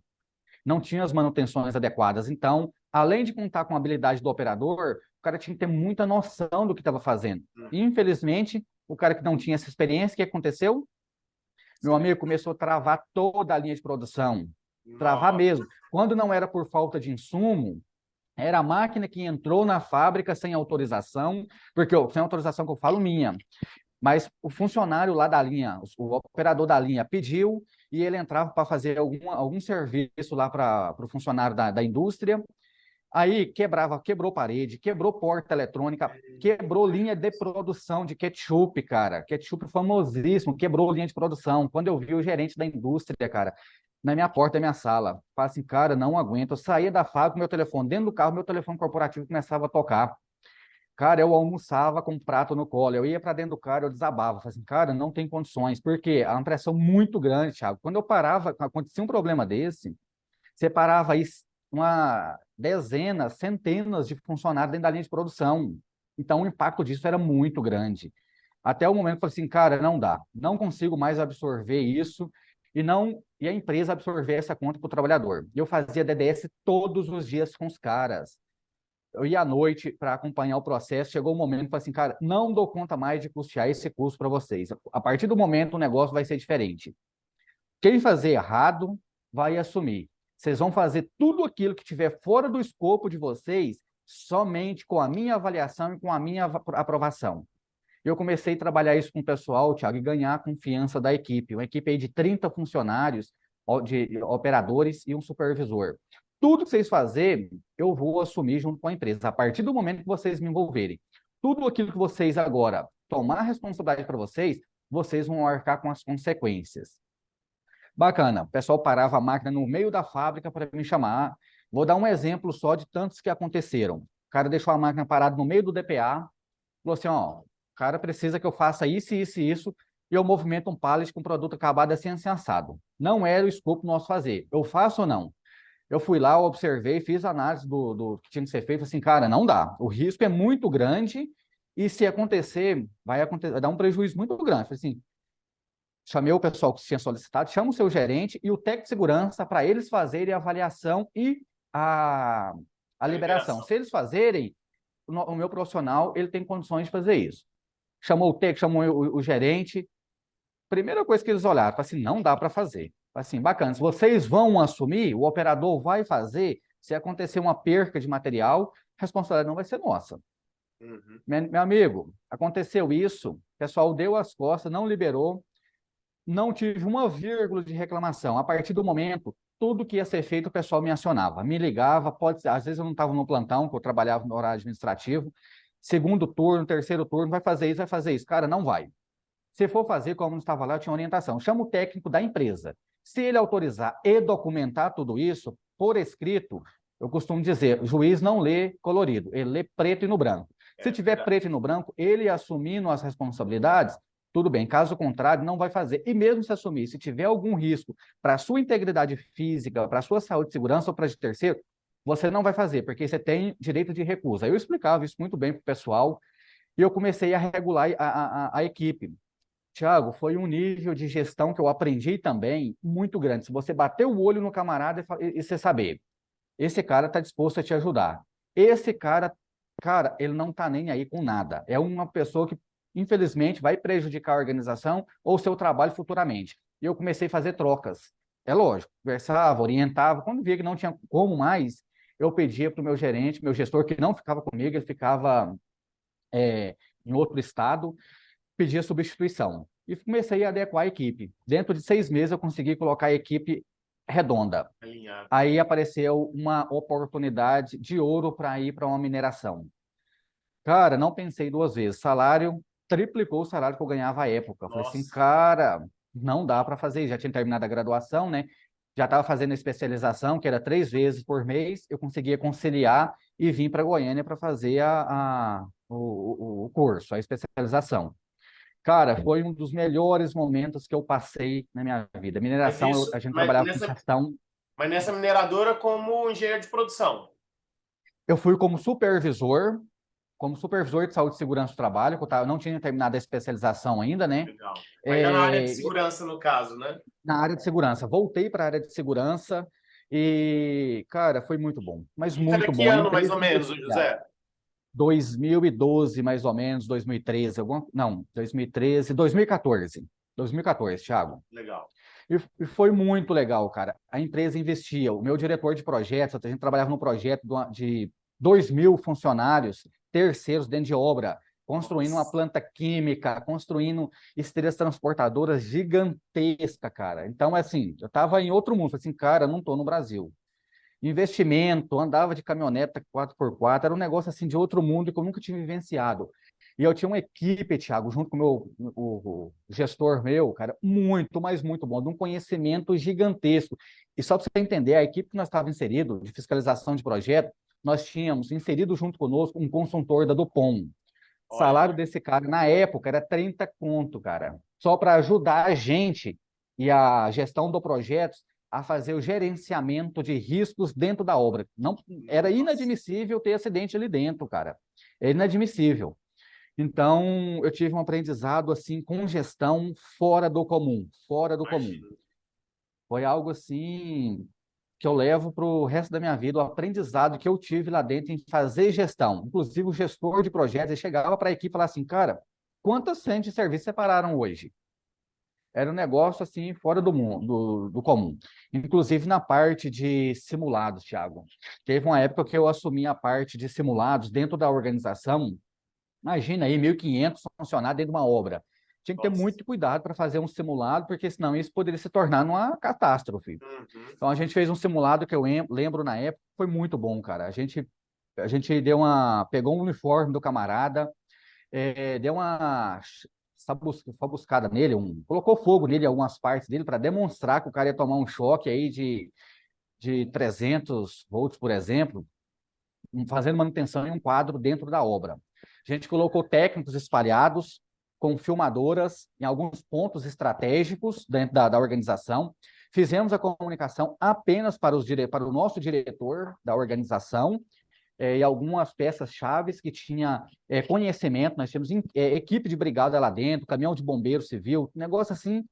Não tinha as manutenções adequadas. Então, além de contar com a habilidade do operador, o cara tinha que ter muita noção do que estava fazendo. Infelizmente, o cara que não tinha essa experiência, o que aconteceu? Meu amigo começou a travar toda a linha de produção. Travar Nossa. mesmo. Quando não era por falta de insumo, era a máquina que entrou na fábrica sem autorização, porque sem autorização que eu falo minha, mas o funcionário lá da linha, o operador da linha pediu e ele entrava para fazer algum serviço lá para o funcionário da indústria. Aí quebrou parede, quebrou porta eletrônica, quebrou linha de produção de ketchup, cara. Ketchup famosíssimo, quebrou linha de produção. Quando eu vi o gerente da indústria, cara, na minha porta da minha sala, falei assim, cara, não aguento. Eu saía da fábrica com meu telefone, dentro do carro, meu telefone corporativo começava a tocar. Cara, eu almoçava com um prato no colo, eu ia para dentro do carro, eu desabava. Falei assim, cara, não tem condições, porque é uma pressão muito grande, Thiago. Quando eu parava, acontecia um problema desse, você parava aí uma dezenas, centenas de funcionários dentro da linha de produção. Então, o impacto disso era muito grande. Até o momento que eu falei assim, cara, não dá, não consigo mais absorver isso e a empresa absorver essa conta para o trabalhador. Eu fazia DDS todos os dias com os caras. Eu ia à noite para acompanhar o processo, chegou um momento que eu falei assim, cara, não dou conta mais de custear esse custo para vocês. A partir do momento o negócio vai ser diferente. Quem fazer errado vai assumir. Vocês vão fazer tudo aquilo que tiver fora do escopo de vocês somente com a minha avaliação e com a minha aprovação. Eu comecei a trabalhar isso com o pessoal, Thiago, e ganhar a confiança da equipe. Uma equipe aí de 30 funcionários, de operadores e um supervisor. Tudo que vocês fazerem, eu vou assumir junto com a empresa, a partir do momento que vocês me envolverem. Tudo aquilo que vocês agora tomar responsabilidade para vocês, vocês vão arcar com as consequências. Bacana, o pessoal parava a máquina no meio da fábrica para me chamar. Vou dar um exemplo só de tantos que aconteceram. O cara deixou a máquina parada no meio do DPA, falou assim, ó, o cara precisa que eu faça isso, isso e isso, e eu movimento um pallet com produto acabado assim, assim, assado. Não era o escopo nosso fazer. Eu faço ou não? Eu fui lá, observei, fiz a análise do que tinha que ser feito, assim, cara, não dá. O risco é muito grande e se acontecer, vai dar um prejuízo muito grande. Falei assim, chamei o pessoal que tinha solicitado, chama o seu gerente e o técnico de segurança para eles fazerem a avaliação e a, a liberação. Se eles fazerem, o meu profissional ele tem condições de fazer isso. Chamou o técnico, chamou o gerente. Primeira coisa que eles olharam, falaram assim, não dá para fazer. Assim, bacana, se vocês vão assumir, o operador vai fazer, se acontecer uma perca de material, a responsabilidade não vai ser nossa. Uhum. Meu amigo, aconteceu isso, o pessoal deu as costas, não liberou, não tive uma vírgula de reclamação. A partir do momento, tudo que ia ser feito, o pessoal me acionava, me ligava, às vezes eu não estava no plantão, que eu trabalhava no horário administrativo, segundo turno, terceiro turno, vai fazer isso, vai fazer isso. Cara, não vai. Se for fazer, como não estava lá, eu tinha orientação. Chama o técnico da empresa. Se ele autorizar e documentar tudo isso, por escrito, eu costumo dizer, o juiz não lê colorido, ele lê preto e no branco. Se tiver preto e no branco, ele assumindo as responsabilidades, tudo bem. Caso contrário, não vai fazer. E mesmo se assumir, se tiver algum risco para a sua integridade física, para a sua saúde e segurança ou para de terceiro, você não vai fazer, porque você tem direito de recusa. Eu explicava isso muito bem para o pessoal e eu comecei a regular a equipe. Tiago, foi um nível de gestão que eu aprendi também muito grande. Se você bater o olho no camarada e você saber, esse cara está disposto a te ajudar. Esse cara, ele não está nem aí com nada. É uma pessoa que, infelizmente, vai prejudicar a organização ou o seu trabalho futuramente. E eu comecei a fazer trocas. É lógico, conversava, orientava. Quando via que não tinha como mais, eu pedia para o meu gerente, meu gestor, que não ficava comigo, ele ficava em outro estado, pedia substituição. E comecei a adequar a equipe. Dentro de 6 meses, eu consegui colocar a equipe redonda. Alinhado. Aí apareceu uma oportunidade de ouro para ir para uma mineração. Cara, não pensei duas vezes. Salário, triplicou o salário que eu ganhava à época. Falei assim, Nossa. cara, não dá para fazer. Já tinha terminado a graduação, né? Já estava fazendo a especialização, que era 3 vezes por mês. Eu conseguia conciliar e vim para Goiânia para fazer o curso, a especialização. Cara, foi um dos melhores momentos que eu passei na minha vida. Mas Mineração, isso, a gente mas trabalhava com nessa, gestão. mas nessa mineradora como engenheiro de produção. Eu fui como supervisor de saúde e segurança do trabalho, que eu não tinha terminado a especialização ainda, né? Legal. Mas já na área de É, segurança, no caso, né? na área de segurança. Voltei para a área de segurança e, cara, foi muito bom. Mas Isso era muito que bom. A ano, mais ou empresa menos, investia. José? 2012, mais ou menos, 2013, não, 2013, 2014. 2014, Thiago. Legal. E foi muito legal, cara. A empresa investia. O meu diretor de projetos, a gente trabalhava num projeto de 2.000 funcionários, terceiros dentro de obra, construindo uma Nossa. planta química, construindo esteiras transportadoras gigantesca, cara. Então, assim, eu estava em outro mundo. Falei assim, cara, não estou no Brasil. Investimento, andava de caminhoneta 4x4, era um negócio assim de outro mundo que eu nunca tinha vivenciado. E eu tinha uma equipe, Thiago, junto com o gestor meu, cara, muito, mas muito bom, de um conhecimento gigantesco. E só para você entender, a equipe que nós estávamos inserido de fiscalização de projeto, nós tínhamos inserido junto conosco um consultor da Dupont. O salário Olha, desse cara, na época, era 30 conto, cara, só para ajudar a gente e a gestão do projeto a fazer o gerenciamento de riscos dentro da obra. Não, era nossa, inadmissível ter acidente ali dentro, cara. É inadmissível. Então, eu tive um aprendizado assim com gestão fora do comum, fora do comum. imagino. Foi algo assim que eu levo para o resto da minha vida, o aprendizado que eu tive lá dentro em fazer gestão. Inclusive, o gestor de projetos, ele chegava para a equipe e falava assim, cara, quantas frentes de serviço separaram hoje? Era um negócio assim fora do mundo, do comum. Inclusive na parte de simulados, Thiago. Teve uma época que eu assumi a parte de simulados dentro da organização. Imagina aí, 1.500 funcionários dentro de uma obra. tinha que ter Nossa. muito cuidado para fazer um simulado, porque senão isso poderia se tornar uma catástrofe. Uhum. Então a gente fez um simulado que eu lembro na época, foi muito bom, cara. A gente pegou um uniforme do camarada, deu uma buscada nele, colocou fogo nele, em algumas partes dele, para demonstrar que o cara ia tomar um choque aí de 300 volts, por exemplo, fazendo manutenção em um quadro dentro da obra. A gente colocou técnicos espalhados com filmadoras em alguns pontos estratégicos dentro da organização. Fizemos a comunicação apenas para o nosso diretor da organização, e algumas peças chaves que tinha conhecimento. Nós tínhamos equipe de brigada lá dentro, caminhão de bombeiro civil, negócio assim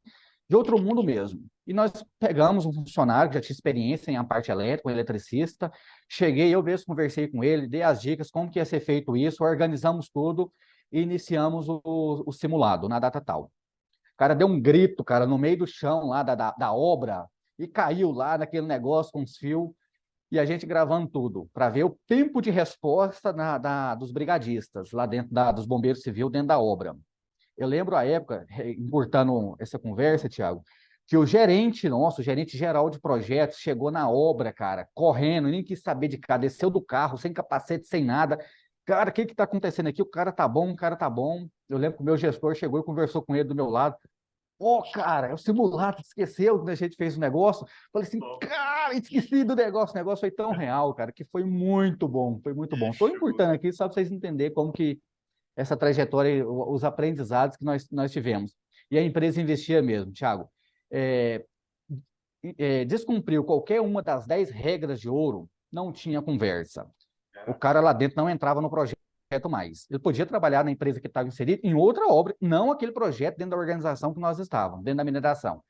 de outro mundo mesmo. E nós pegamos um funcionário que já tinha experiência em a parte elétrica, um eletricista. Cheguei, eu mesmo conversei com ele, dei as dicas como que ia ser feito isso, organizamos tudo e iniciamos o simulado na data tal. O cara deu um grito, cara, no meio do chão lá da obra e caiu lá naquele negócio com os fios. E a gente gravando tudo para ver o tempo de resposta dos brigadistas lá dentro dos bombeiros civis dentro da obra. Eu lembro a época, encurtando essa conversa, Thiago, que o gerente nosso, o gerente geral de projetos, chegou na obra, cara, correndo, nem quis saber de cá, desceu do carro, sem capacete, sem nada. Cara, o que está acontecendo aqui? O cara tá bom, o cara tá bom. Eu lembro que o meu gestor chegou e conversou com ele do meu lado. Ô, cara, é o simulado, esqueceu que a gente fez o negócio? Falei assim, cara, esqueci do negócio. O negócio foi tão real, cara, que foi muito bom, foi muito bom. Estou encurtando aqui só para vocês entenderem como que essa trajetória, os aprendizados que nós tivemos. E a empresa investia mesmo, Thiago. É, descumpriu qualquer uma das 10 regras de ouro, não tinha conversa. O cara lá dentro não entrava no projeto mais. Ele podia trabalhar na empresa que estava inserido em outra obra, não aquele projeto dentro da organização que nós estávamos, dentro da mineração.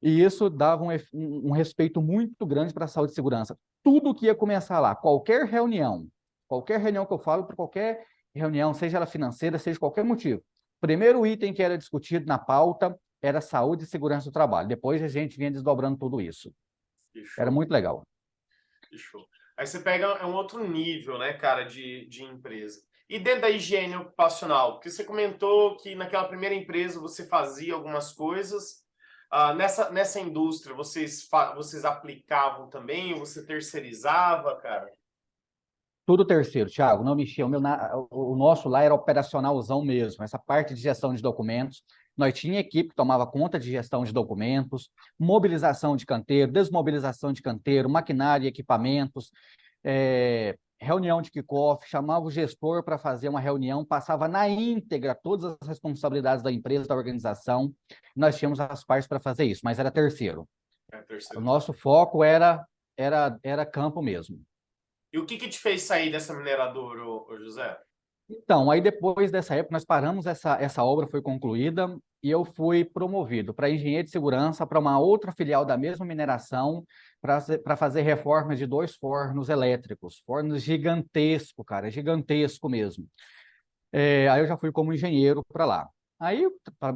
E isso dava um respeito muito grande para a saúde e segurança. Tudo que ia começar lá, qualquer reunião que eu falo, para qualquer reunião, seja ela financeira, seja qualquer motivo, primeiro item que era discutido na pauta era saúde e segurança do trabalho. Depois a gente vinha desdobrando tudo isso. Era muito legal. Fechou. Aí você pega um outro nível, né, cara, de empresa. E dentro da higiene ocupacional, porque você comentou que naquela primeira empresa você fazia algumas coisas. Nessa indústria, vocês aplicavam também, ou você terceirizava, cara? Tudo terceiro, Thiago, não mexia. O nosso lá era operacionalzão mesmo, essa parte de gestão de documentos. Nós tinha equipe que tomava conta de gestão de documentos, mobilização de canteiro, desmobilização de canteiro, maquinário e equipamentos, reunião de kickoff, chamava o gestor para fazer uma reunião, passava na íntegra todas as responsabilidades da empresa, da organização. Nós tínhamos as partes para fazer isso, mas era terceiro. O nosso foco era campo mesmo. E o que te fez sair dessa mineradora, José? Então, aí depois dessa época, nós paramos, essa obra foi concluída e eu fui promovido para engenheiro de segurança para uma outra filial da mesma mineração para fazer reformas de 2 fornos elétricos, fornos gigantesco, cara, gigantesco mesmo. Aí eu já fui como engenheiro para lá. Aí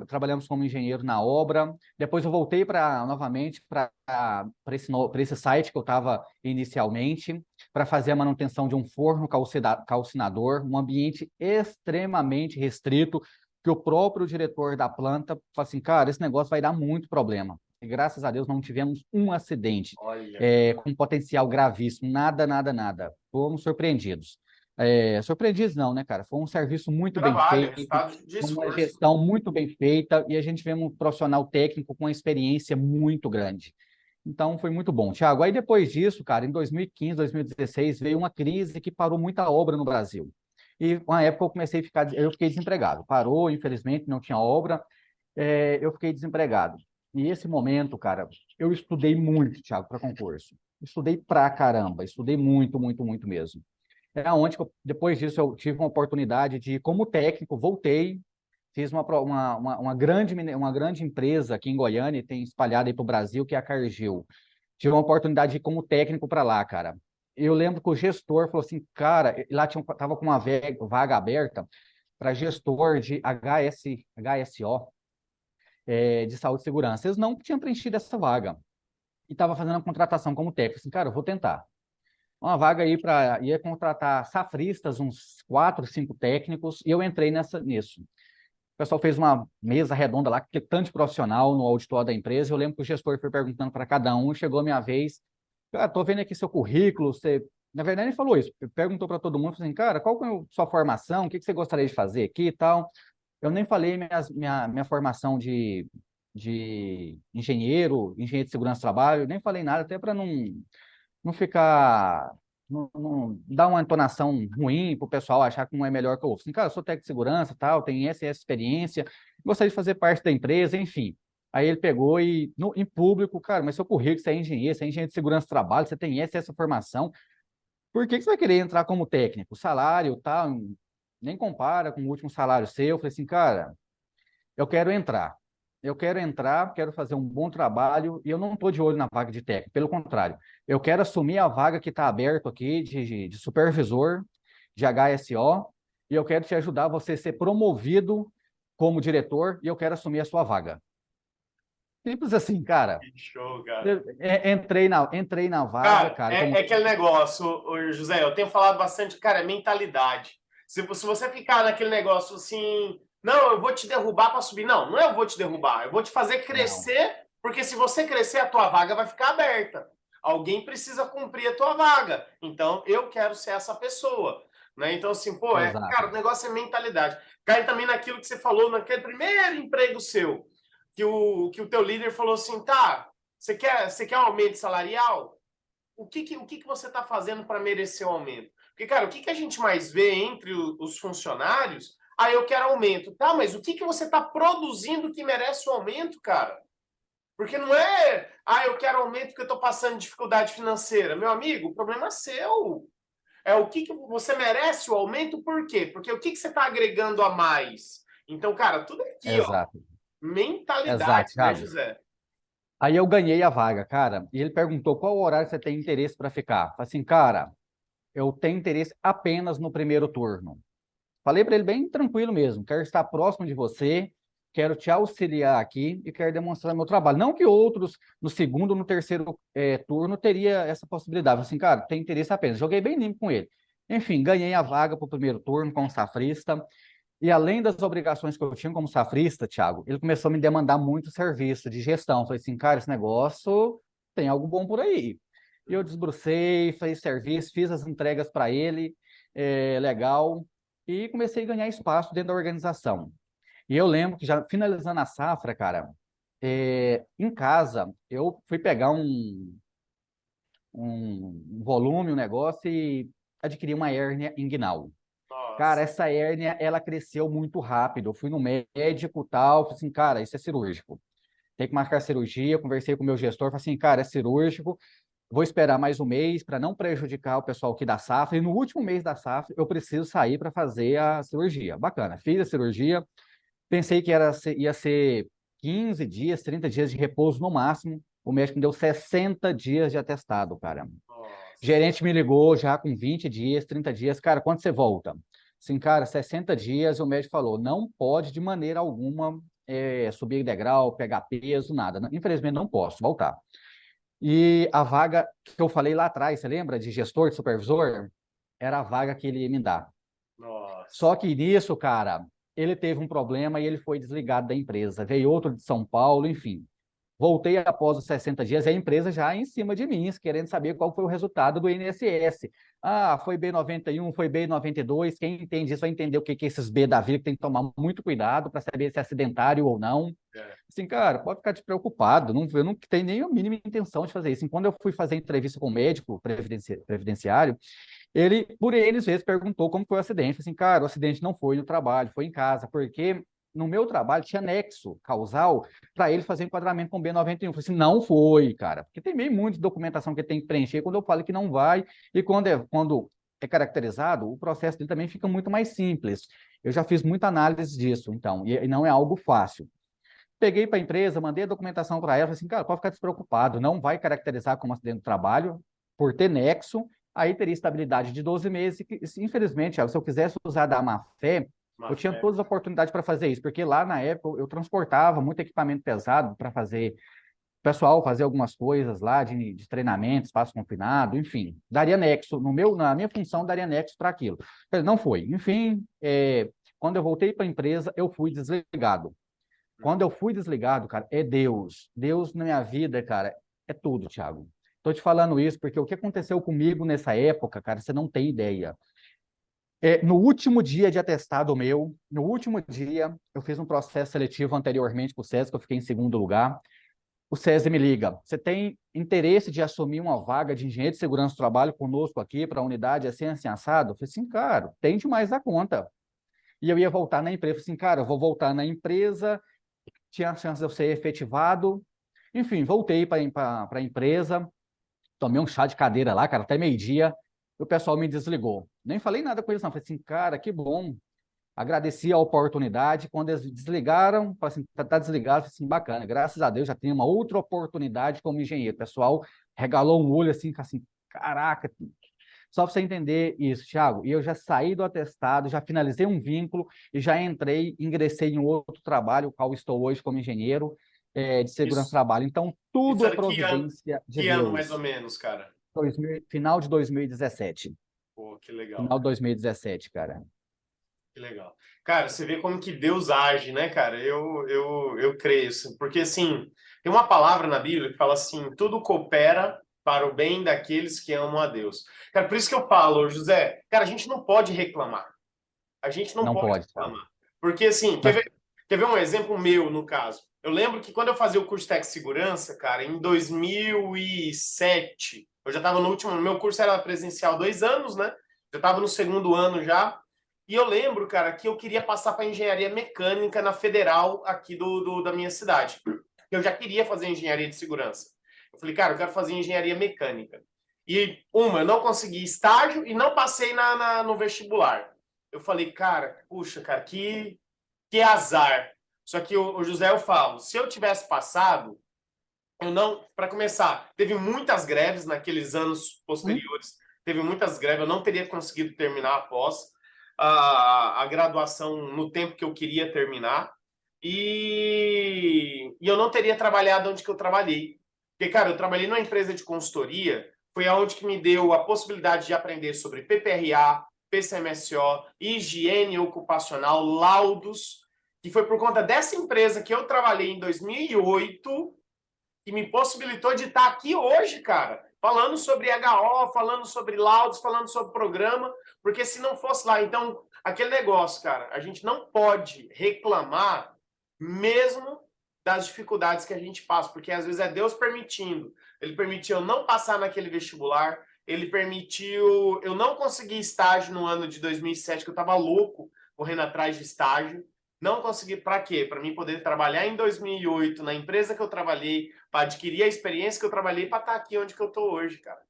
trabalhamos como engenheiro na obra. Depois eu voltei novamente para esse site que eu estava inicialmente, para fazer a manutenção de um forno calcinador, um ambiente extremamente restrito, que o próprio diretor da planta falou assim, cara, esse negócio vai dar muito problema. E graças a Deus não tivemos um acidente com potencial gravíssimo, nada, nada, nada. Fomos surpreendidos. Surpreendidos não, né, cara? Foi um serviço muito bem feito, uma gestão muito bem feita e a gente vê um profissional técnico com uma experiência muito grande. Então, foi muito bom. Thiago, aí depois disso, cara, em 2015, 2016, veio uma crise que parou muita obra no Brasil. E, uma época, eu fiquei desempregado. Parou, infelizmente, não tinha obra, eu fiquei desempregado. E esse momento, cara, eu estudei muito, Thiago, para concurso. Estudei pra caramba, estudei muito, muito, muito mesmo. Onde depois disso eu tive uma oportunidade de, como técnico, voltei, fiz uma grande empresa aqui em Goiânia, e tem espalhado aí para o Brasil, que é a Cargill. Tive uma oportunidade de ir como técnico para lá, cara. Eu lembro que o gestor falou assim, cara, lá tava com uma vaga aberta para gestor de HSO, de saúde e segurança. Eles não tinham preenchido essa vaga. E estava fazendo a contratação como técnico. Assim, cara, eu vou tentar uma vaga aí para ia contratar safristas, uns 4, 5 técnicos, e eu entrei nisso. O pessoal fez uma mesa redonda lá, que tanto de profissional no auditório da empresa. Eu lembro que o gestor foi perguntando para cada um, chegou a minha vez. Cara, tô vendo aqui seu currículo, você... Na verdade, ele falou isso, perguntou para todo mundo, falou assim, cara, qual que é a sua formação, o que que você gostaria de fazer aqui e tal. Eu nem falei minha formação de engenheiro de segurança do trabalho, nem falei nada, até para não ficar, não dar uma entonação ruim para o pessoal achar que um é melhor que o outro. Assim, cara, eu sou técnico de segurança, tal, tenho essa experiência, gostaria de fazer parte da empresa, enfim. Aí ele pegou e, em público, cara, mas seu currículo, você é engenheiro de segurança do trabalho, você tem essa formação, por que que você vai querer entrar como técnico? O salário, tal, nem compara com o último salário seu. Eu falei assim, cara, eu quero entrar. Eu quero entrar, quero fazer um bom trabalho e eu não estou de olho na vaga de técnico, pelo contrário. Eu quero assumir a vaga que está aberta aqui de supervisor, de HSO, e eu quero te ajudar a você ser promovido como diretor e eu quero assumir a sua vaga. Simples assim, cara. Que show, cara. Entrei na vaga, Cara, cara, é como... aquele negócio, ô, José, eu tenho falado bastante, cara, é mentalidade. Se você ficar naquele negócio assim, não, eu vou te derrubar para subir. Não, não é eu vou te derrubar, eu vou te fazer Não, crescer, porque se você crescer, a tua vaga vai ficar aberta. Alguém precisa cumprir a tua vaga. Então, eu quero ser essa pessoa. Né? Então, assim, pô, cara, exato. o negócio é mentalidade. Cai também naquilo que você falou naquele primeiro emprego seu, que o teu líder falou assim, tá, você quer um aumento salarial? O que você está fazendo para merecer o aumento? Porque, cara, o que a gente mais vê entre os funcionários? Ah, eu quero aumento. Tá, mas o que você está produzindo que merece o aumento, cara? Porque não é, eu quero aumento porque eu estou passando dificuldade financeira. Meu amigo, o problema é seu. É o que você merece o aumento, por quê? Porque o que você está agregando a mais? Então, cara, tudo aqui, ó. Exato. Mentalidade, Exato, né, Thiago. José? Aí eu ganhei a vaga, cara, e ele perguntou qual horário você tem interesse para ficar. Falei assim, cara, eu tenho interesse apenas no primeiro turno. Falei para ele bem tranquilo mesmo, quero estar próximo de você, quero te auxiliar aqui e quero demonstrar meu trabalho. Não que outros, no segundo, no terceiro turno, teria essa possibilidade. Falei assim, cara, tem interesse apenas. Joguei bem limpo com ele. Enfim, ganhei a vaga para o primeiro turno com o safrista. E além das obrigações que eu tinha como safrista, Thiago, ele começou a me demandar muito serviço de gestão. Falei assim, cara, esse negócio tem algo bom por aí. E eu desbrucei, fiz serviço, fiz as entregas para ele, legal, e comecei a ganhar espaço dentro da organização. E eu lembro que já finalizando a safra, cara, em casa, eu fui pegar um volume, um negócio e adquiri uma hérnia inguinal. Cara, Nossa. essa hérnia, ela cresceu muito rápido. Eu fui no médico e tal, falei assim, cara, isso é cirúrgico. Tem que marcar cirurgia. Conversei com o meu gestor, falei assim, cara, é cirúrgico. Vou esperar mais um mês para não prejudicar o pessoal aqui da safra. E no último mês da safra, eu preciso sair para fazer a cirurgia. Bacana, fiz a cirurgia. Pensei que ia ser 15 dias, 30 dias de repouso no máximo. O médico me deu 60 dias de atestado, cara. Nossa. Gerente me ligou já com 20 dias, 30 dias. Cara, quando você volta? Assim, cara, 60 dias, o médico falou, não pode de maneira alguma subir degrau, pegar peso, nada. Infelizmente não posso voltar. E a vaga que eu falei lá atrás, você lembra, de gestor, de supervisor? Era a vaga que ele ia me dar. Nossa. Só que nisso, cara, ele teve um problema e ele foi desligado da empresa. Veio outro de São Paulo, enfim. Voltei após os 60 dias, e a empresa já em cima de mim, querendo saber qual foi o resultado do INSS. Ah, foi B91, foi B92. Quem entende isso vai entender o que é esses B da vida, que tem que tomar muito cuidado para saber se é acidentário ou não. É. Assim, cara, pode ficar despreocupado, não, eu não tenho nem a mínima intenção de fazer isso. Quando eu fui fazer entrevista com o médico previdenciário, ele, por N vezes, perguntou como foi o acidente. Assim, cara, o acidente não foi no trabalho, foi em casa, porque no meu trabalho tinha nexo causal para ele fazer enquadramento com B91. Eu falei assim, não foi, cara, porque tem meio muita documentação que ele tem que preencher quando eu falo que não vai, e quando é caracterizado, o processo dele também fica muito mais simples. Eu já fiz muita análise disso, então, e não é algo fácil. Peguei para a empresa, mandei a documentação para ela, falei assim, cara, pode ficar despreocupado, não vai caracterizar como acidente do trabalho, por ter nexo, aí teria estabilidade de 12 meses, e infelizmente, se eu quisesse usar da má-fé, Má eu tinha fé. todas as oportunidades para fazer isso, porque lá na época eu transportava muito equipamento pesado para fazer, pessoal fazer algumas coisas lá de treinamento, espaço confinado, enfim, daria nexo, na minha função daria nexo para aquilo. Não foi. Enfim, Quando eu voltei para a empresa, eu fui desligado. Quando eu fui desligado, cara, é Deus. Deus na minha vida, cara, é tudo, Thiago. Tô te falando isso porque o que aconteceu comigo nessa época, cara, você não tem ideia. No último dia de atestado meu, no último dia, eu fiz um processo seletivo anteriormente para o SESI, que eu fiquei em segundo lugar. O SESI me liga. Você tem interesse de assumir uma vaga de engenheiro de segurança do trabalho conosco aqui para a unidade assim assado? Eu falei assim, cara, tem demais da conta. E eu ia voltar na empresa. Eu falei assim, cara, eu vou voltar na empresa, tinha a chance de eu ser efetivado. Enfim, voltei para a empresa, tomei um chá de cadeira lá, cara, até meio-dia, e o pessoal me desligou. Nem falei nada com eles, não. Falei assim, cara, que bom. Agradeci a oportunidade. Quando eles desligaram, falei assim, tá desligado, falei assim, bacana. Graças a Deus já tem uma outra oportunidade como engenheiro. O pessoal regalou um olho assim, caraca. Só para você entender isso, Thiago. E eu já saí do atestado, já finalizei um vínculo e já ingressei em outro trabalho, o qual estou hoje como engenheiro de segurança do Isso. trabalho. Então, Isso tudo é era providência de que ano mais ou Deus. menos, cara? Final de 2017. Pô, que legal, Final de cara. 2017, cara. Que legal. Cara, você vê como que Deus age, né, cara? Eu creio, assim, porque assim, tem uma palavra na Bíblia que fala assim: tudo coopera para o bem daqueles que amam a Deus. Cara, por isso que eu falo, José, cara, a gente não pode reclamar. A gente não Não pode pode, Thiago. reclamar. Porque assim, Mas, quer ver um exemplo meu no caso? Eu lembro que quando eu fazia o curso de Tec Segurança, cara, em 2007, eu já estava no último, meu curso era presencial 2 anos, né? Eu estava no segundo ano já. E eu lembro, cara, que eu queria passar para engenharia mecânica na federal aqui da minha cidade. Eu já queria fazer engenharia de segurança. Eu falei, cara, eu quero fazer engenharia mecânica. E eu não consegui estágio e não passei no vestibular. Eu falei, cara, puxa, cara, que azar. Só que o José, eu falo, se eu tivesse passado, eu não, para começar, teve muitas greves naqueles anos posteriores, teve muitas greves, eu não teria conseguido terminar após a graduação no tempo que eu queria terminar, e eu não teria trabalhado onde que eu trabalhei. Porque, cara, eu trabalhei numa empresa de consultoria, foi aonde que me deu a possibilidade de aprender sobre PPRA, PCMSO, higiene ocupacional, laudos, que foi por conta dessa empresa que eu trabalhei em 2008 que me possibilitou de estar aqui hoje, cara, falando sobre HO, falando sobre laudos, falando sobre programa, porque se não fosse lá, então, aquele negócio, cara, a gente não pode reclamar mesmo das dificuldades que a gente passa, porque às vezes é Deus permitindo. Ele permitiu eu não passar naquele vestibular, ele permitiu eu não conseguir estágio no ano de 2007, que eu estava louco correndo atrás de estágio. Não consegui, para quê? Para mim poder trabalhar em 2008 na empresa que eu trabalhei, para adquirir a experiência que eu trabalhei para estar aqui onde que eu estou hoje, cara.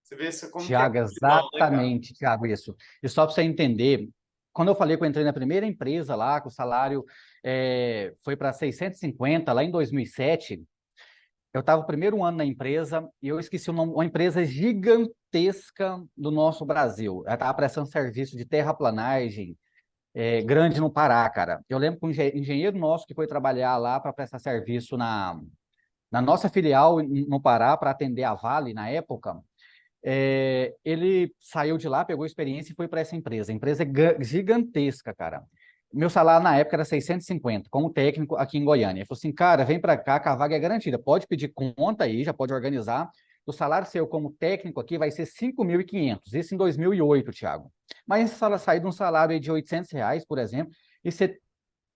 Você vê como que é Tiago, bom, né, cara? exatamente, Tiago, isso. E só para você entender, quando eu falei que eu entrei na primeira empresa lá, que o salário foi para 650 lá em 2007, eu estava o primeiro ano na empresa e eu esqueci o nome, uma empresa gigantesca do nosso Brasil. Ela estava prestando serviço de terraplanagem, grande no Pará, cara. Eu lembro que um engenheiro nosso que foi trabalhar lá para prestar serviço na nossa filial no Pará, para atender a Vale na época, ele saiu de lá, pegou experiência e foi para essa empresa. A empresa é gigantesca, cara. Meu salário na época era 650, como técnico aqui em Goiânia. Ele falou assim, cara, vem para cá, que a vaga é garantida. Pode pedir conta aí, já pode organizar. O salário seu como técnico aqui vai ser 5.500. Isso em 2008, Thiago. Mas se você sair de um salário aí de R$ 800, por exemplo, e você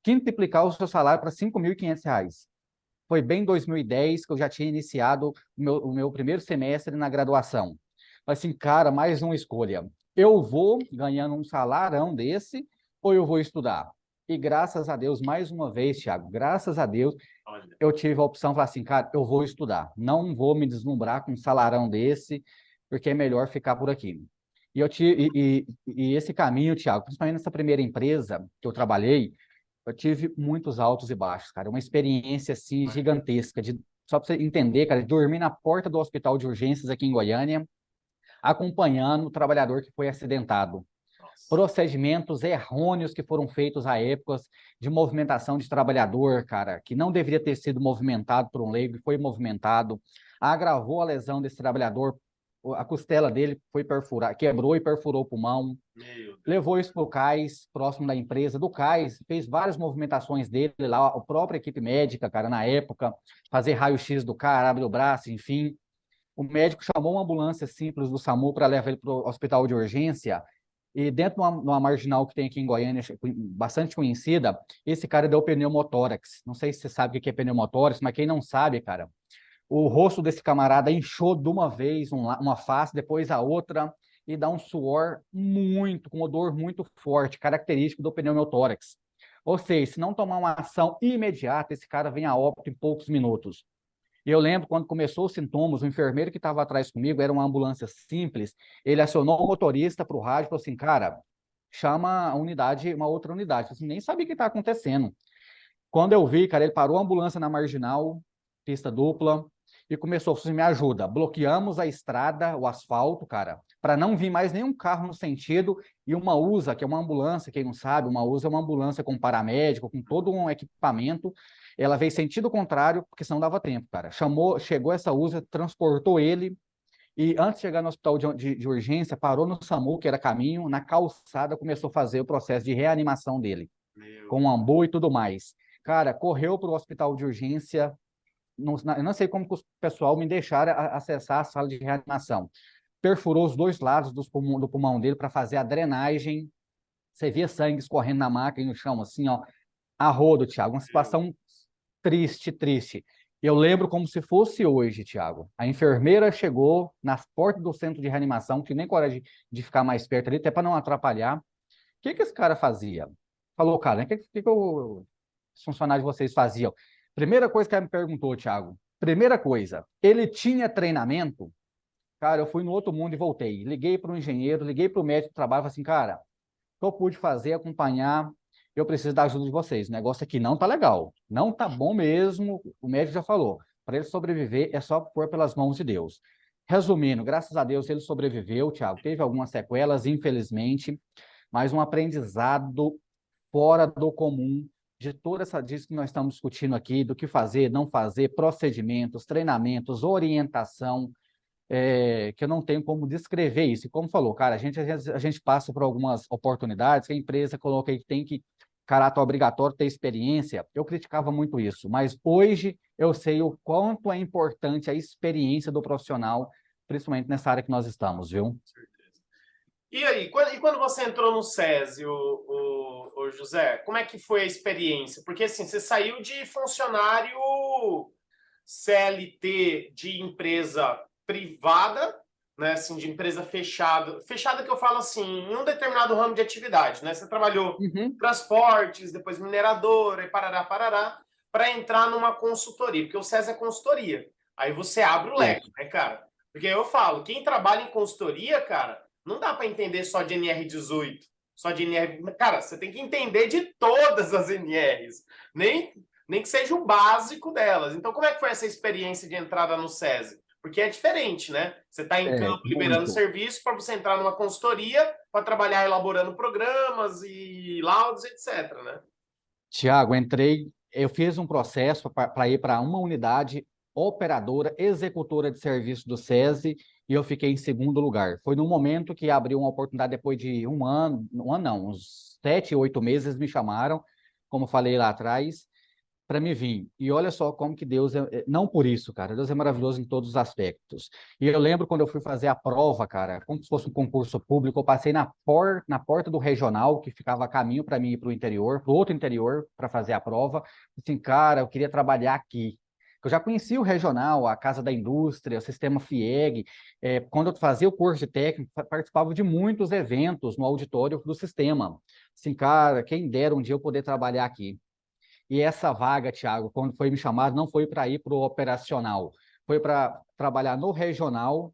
quintuplicar o seu salário para R$ 5.500. Foi bem em 2010 que eu já tinha iniciado o meu primeiro semestre na graduação. Falei assim, cara, mais uma escolha. Eu vou ganhando um salarão desse ou eu vou estudar? E graças a Deus, mais uma vez, Thiago, graças a Deus, Olha, eu tive a opção de falar assim, cara, eu vou estudar. Não vou me deslumbrar com um salarão desse, porque é melhor ficar por aqui. E esse caminho, Thiago, principalmente nessa primeira empresa que eu trabalhei, eu tive muitos altos e baixos, cara. Uma experiência, assim, gigantesca. Só para você entender, cara, de dormir na porta do hospital de urgências aqui em Goiânia, acompanhando o trabalhador que foi acidentado. nossa. Procedimentos errôneos que foram feitos à época de movimentação de trabalhador, cara, que não deveria ter sido movimentado por um leigo e foi movimentado. Agravou a lesão desse trabalhador a costela dele foi perfurada, quebrou e perfurou o pulmão. Meu Deus. Levou isso para o CAIS, próximo da empresa. Do CAIS, fez várias movimentações dele lá, a própria equipe médica, cara, na época, fazer raio-x do cara, abre o braço, enfim. O médico chamou uma ambulância simples do SAMU para levar ele para o hospital de urgência. E dentro de uma marginal que tem aqui em Goiânia, bastante conhecida, esse cara deu pneumotórax. Não sei se você sabe o que é pneumotórax, mas quem não sabe, cara, o rosto desse camarada inchou de uma vez, uma face, depois a outra, e dá um suor muito, com odor muito forte, característico do pneumotórax. Ou seja, se não tomar uma ação imediata, esse cara vem a óbito em poucos minutos. E eu lembro quando começou os sintomas, o enfermeiro que estava atrás comigo, era uma ambulância simples, ele acionou o motorista para o rádio e falou assim, cara, chama a unidade, uma outra unidade. Eu assim, nem sabia o que estava acontecendo. Quando eu vi, cara, ele parou a ambulância na marginal, pista dupla, e começou a falar assim, me ajuda, bloqueamos a estrada, o asfalto, cara, para não vir mais nenhum carro no sentido, e uma USA, que é uma ambulância, quem não sabe, uma USA é uma ambulância com paramédico, com todo um equipamento, ela veio sentido contrário, porque senão dava tempo, cara. Chegou essa USA, transportou ele, e antes de chegar no hospital de urgência, parou no SAMU, que era caminho, na calçada começou a fazer o processo de reanimação dele, Meu com o ambu e tudo mais. Cara, correu para o hospital de urgência, eu não sei como que o pessoal me deixaram acessar a sala de reanimação. Perfurou os dois lados do pulmão dele para fazer a drenagem. Você via sangue escorrendo na maca e no chão, assim, ó, a rodo, Thiago. Uma Deus. situação triste, triste. Eu lembro como se fosse hoje, Thiago. A enfermeira chegou nas portas do centro de reanimação, que nem coragem de ficar mais perto ali, até para não atrapalhar. O que esse cara fazia? Falou, cara, os funcionários de vocês faziam? Primeira coisa que ela me perguntou, Thiago. Primeira coisa, ele tinha treinamento? Cara, eu fui no outro mundo e voltei. Liguei para o engenheiro, liguei para o médico do trabalho, falei assim, cara, o que eu pude fazer, acompanhar, eu preciso da ajuda de vocês. O negócio aqui não tá legal, não tá bom mesmo. O médico já falou, para ele sobreviver é só pôr pelas mãos de Deus. Resumindo, graças a Deus ele sobreviveu, Thiago. Teve algumas sequelas, infelizmente, mas um aprendizado fora do comum de toda essa disso que nós estamos discutindo aqui, do que fazer, não fazer, procedimentos, treinamentos, orientação, que eu não tenho como descrever isso. E como falou, cara, a gente passa por algumas oportunidades que a empresa coloca aí que tem que, caráter obrigatório, ter experiência. Eu criticava muito isso, mas hoje eu sei o quanto é importante a experiência do profissional, principalmente nessa área que nós estamos, viu? E aí, quando você entrou no SESI, o José, como é que foi a experiência? Porque assim, você saiu de funcionário CLT de empresa privada, né, assim, de empresa fechada. Fechada que eu falo assim, em um determinado ramo de atividade, né? Você trabalhou Uhum. transportes, depois mineradora, e parará, parará, para entrar numa consultoria, porque o SESI é consultoria. Aí você abre o leque, Isso. né, cara? Porque eu falo, quem trabalha em consultoria, cara, não dá para entender só de NR18, só de NR. Cara, você tem que entender de todas as NRs, nem que seja o básico delas. Então, como é que foi essa experiência de entrada no SESI? Porque é diferente, né? Você está em campo liberando Muito. serviço para você entrar numa consultoria para trabalhar elaborando programas e laudos, etc, né? Tiago, eu fiz um processo para ir para uma unidade operadora, executora de serviço do SESI, e eu fiquei em segundo lugar. Foi no momento que abriu uma oportunidade, depois de um ano não, uns 7, 8 meses me chamaram, como falei lá atrás, para me vir. E olha só como que Deus não por isso, cara. Deus é maravilhoso em todos os aspectos. E eu lembro quando eu fui fazer a prova, cara, como se fosse um concurso público, eu passei na porta do regional, que ficava a caminho para mim ir para o interior, para o outro interior, para fazer a prova. Assim, cara, eu queria trabalhar aqui. Eu já conhecia o regional, a Casa da Indústria, o sistema FIEG. Quando eu fazia o curso de técnico, participava de muitos eventos no auditório do sistema. Assim, cara, quem dera um dia eu poder trabalhar aqui. E essa vaga, Thiago, quando foi me chamado, não foi para ir para o operacional, foi para trabalhar no regional,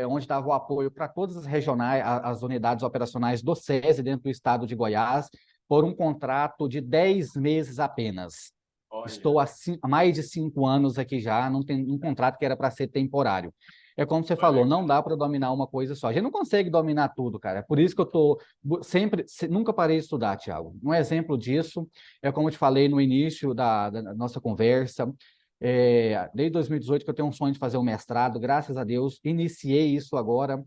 onde dava o apoio para todas as regionais, as unidades operacionais do SESI dentro do estado de Goiás, por um contrato de 10 meses apenas. Olha. Estou há mais de 5 anos aqui já, não tem um contrato que era para ser temporário. É como você falou, Olha. não dá para dominar uma coisa só. A gente não consegue dominar tudo, cara. É por isso que eu tô nunca parei de estudar, Thiago. Um exemplo disso é como eu te falei no início da nossa conversa. Desde 2018 que eu tenho um sonho de fazer um mestrado, graças a Deus, iniciei isso agora,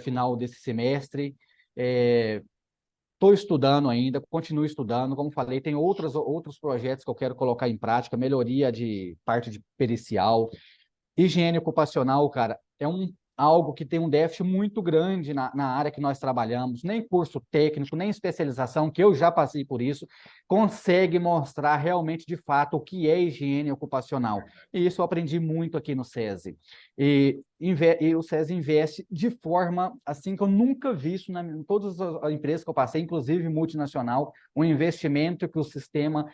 final desse semestre. Estou estudando ainda, continuo estudando, como falei, tem outros projetos que eu quero colocar em prática, melhoria de parte de pericial. Higiene ocupacional, cara, algo que tem um déficit muito grande na área que nós trabalhamos. Nem curso técnico, nem especialização, que eu já passei por isso, consegue mostrar realmente, de fato, o que é higiene ocupacional. E isso eu aprendi muito aqui no SESI. E o SESI investe de forma assim que eu nunca vi isso em todas as empresas que eu passei, inclusive multinacional, um investimento que o sistema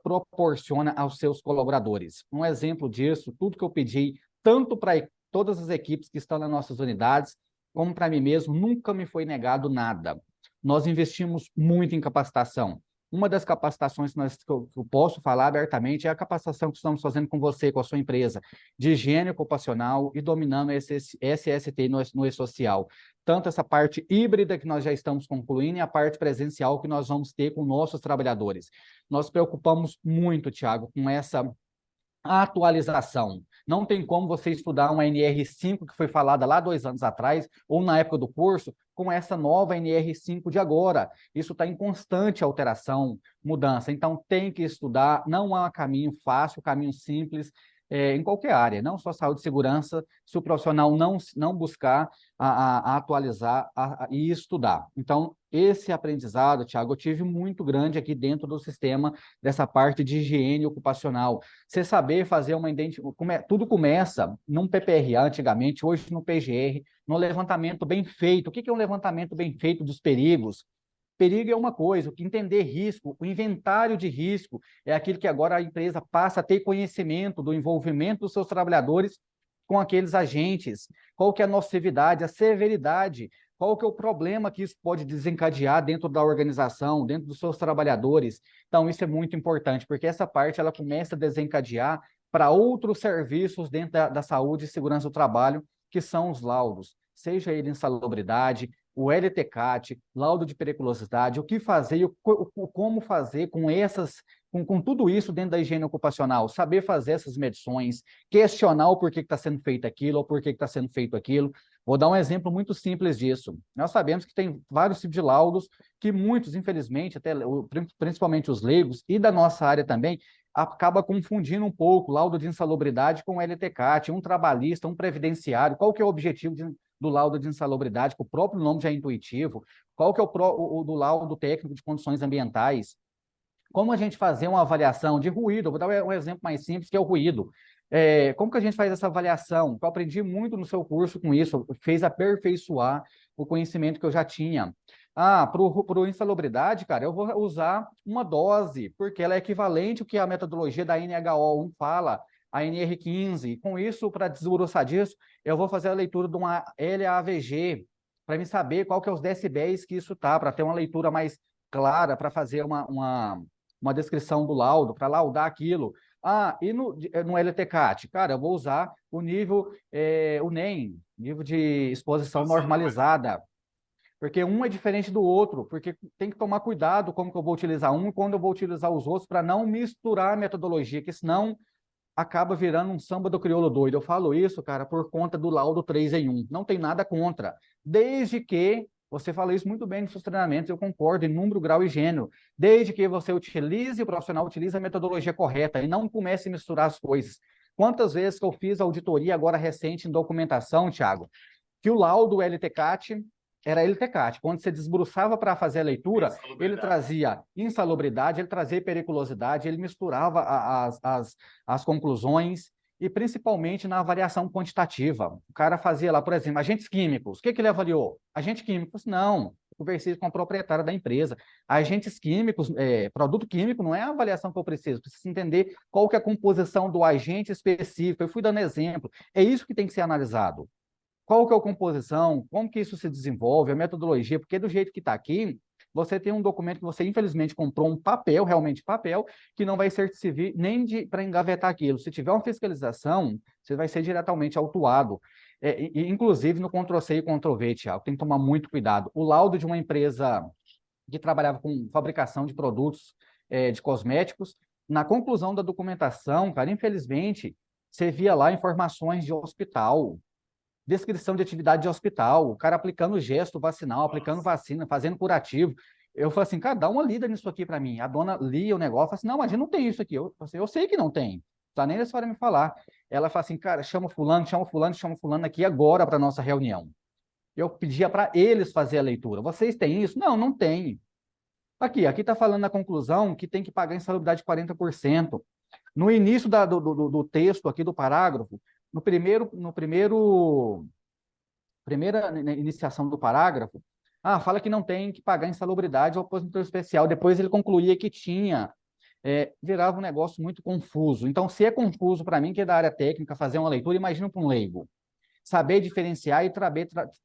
proporciona aos seus colaboradores. Um exemplo disso, tudo que eu pedi, tanto para todas as equipes que estão nas nossas unidades, como para mim mesmo, nunca me foi negado nada. Nós investimos muito em capacitação. Uma das capacitações que eu posso falar abertamente é a capacitação que estamos fazendo com você, com a sua empresa, de higiene ocupacional e dominando esse SST no E-Social. Tanto essa parte híbrida que nós já estamos concluindo e a parte presencial que nós vamos ter com nossos trabalhadores. Nós preocupamos muito, Thiago, com essa atualização. Não tem como você estudar uma NR5 que foi falada lá 2 anos atrás, ou na época do curso, com essa nova NR5 de agora. Isso está em constante alteração, mudança. Então, tem que estudar. Não há caminho fácil, caminho simples, em qualquer área, não só saúde e segurança, se o profissional não buscar atualizar e estudar. Então, esse aprendizado, Thiago, eu tive muito grande aqui dentro do sistema dessa parte de higiene ocupacional. Você saber fazer uma identificação, tudo começa num PPRA antigamente, hoje no PGR, no levantamento bem feito. O que é um levantamento bem feito dos perigos? Perigo é uma coisa, entender risco, o inventário de risco é aquilo que agora a empresa passa a ter conhecimento do envolvimento dos seus trabalhadores com aqueles agentes, qual que é a nocividade, a severidade, qual que é o problema que isso pode desencadear dentro da organização, dentro dos seus trabalhadores. Então, isso é muito importante, porque essa parte ela começa a desencadear para outros serviços dentro da saúde e segurança do trabalho, que são os laudos, seja ele insalubridade, o LTCAT, laudo de periculosidade, o que fazer e como fazer com tudo isso dentro da higiene ocupacional, saber fazer essas medições, questionar o porquê que está sendo feito aquilo, ou porquê que está sendo feito aquilo. Vou dar um exemplo muito simples disso. Nós sabemos que tem vários tipos de laudos que muitos, infelizmente, até principalmente os leigos e da nossa área também, acaba confundindo um pouco laudo de insalubridade com LTCAT, um trabalhista, um previdenciário. Qual que é o objetivo do laudo de insalubridade, que o próprio nome já é intuitivo? Qual que é o do laudo técnico de condições ambientais? Como a gente fazer uma avaliação de ruído? Eu vou dar um exemplo mais simples, que é o ruído. Como que a gente faz essa avaliação? Eu aprendi muito no seu curso com isso, fez aperfeiçoar o conhecimento que eu já tinha. Para o insalubridade, cara, eu vou usar uma dose, porque ela é equivalente ao que a metodologia da NHO1 fala, a NR15. Com isso, para desgrossar disso, eu vou fazer a leitura de uma LAVG, para me saber qual que é os decibéis que isso está, para ter uma leitura mais clara, para fazer uma descrição do laudo, para laudar aquilo. E no LTCAT? Cara, eu vou usar o nível, o NEM, nível de exposição normalizada, porque um é diferente do outro, porque tem que tomar cuidado como que eu vou utilizar um e quando eu vou utilizar os outros, para não misturar a metodologia, que senão acaba virando um samba do crioulo doido. Eu falo isso, cara, por conta do laudo 3 em 1. Não tem nada contra, desde que você fala isso muito bem nos seus treinamentos, eu concordo, em número, grau e gênero. Desde que você utilize, o profissional utilize a metodologia correta e não comece a misturar as coisas. Quantas vezes que eu fiz auditoria agora recente em documentação, Thiago, que o laudo LTCAT era LTCAT. Quando você desbruçava para fazer a leitura, ele trazia insalubridade, ele trazia periculosidade, ele misturava as conclusões, e principalmente na avaliação quantitativa. O cara fazia lá, por exemplo, agentes químicos. O que ele avaliou? Agentes químicos? Não. Eu conversei com a proprietária da empresa. Agentes químicos, produto químico não é a avaliação que eu preciso. Preciso entender qual que é a composição do agente específico. Eu fui dando exemplo. É isso que tem que ser analisado. Qual que é a composição? Como que isso se desenvolve? A metodologia? Porque do jeito que está aqui, você tem um documento que você, infelizmente, comprou um papel, realmente papel, que não vai servir nem para engavetar aquilo. Se tiver uma fiscalização, você vai ser diretamente autuado. Inclusive, no Ctrl+C e Ctrl+V, Thiago, tem que tomar muito cuidado. O laudo de uma empresa que trabalhava com fabricação de produtos de cosméticos, Na conclusão da documentação, cara, infelizmente, você via lá informações de hospital, descrição de atividade de hospital, o cara aplicando gesto vacinal, aplicando Nossa. vacina, fazendo curativo. Eu falei assim, cara, dá uma lida nisso aqui para mim. A dona lia o negócio, falei assim, não, mas a gente não tem isso aqui. Eu falei assim, eu sei que não tem, não tá nem nessa hora me falar. Ela fala assim, cara, chama fulano aqui agora para nossa reunião. Eu pedia para eles fazer a leitura. Vocês têm isso? Não, não tem. Aqui está falando na conclusão que tem que pagar insalubridade de 40%. No início do texto aqui do parágrafo, no primeira iniciação do parágrafo, fala que não tem que pagar insalubridade ao aposentador especial. Depois ele concluía que tinha. Virava um negócio muito confuso. Então, se é confuso para mim, que é da área técnica, fazer uma leitura, imagina para um leigo. Saber diferenciar e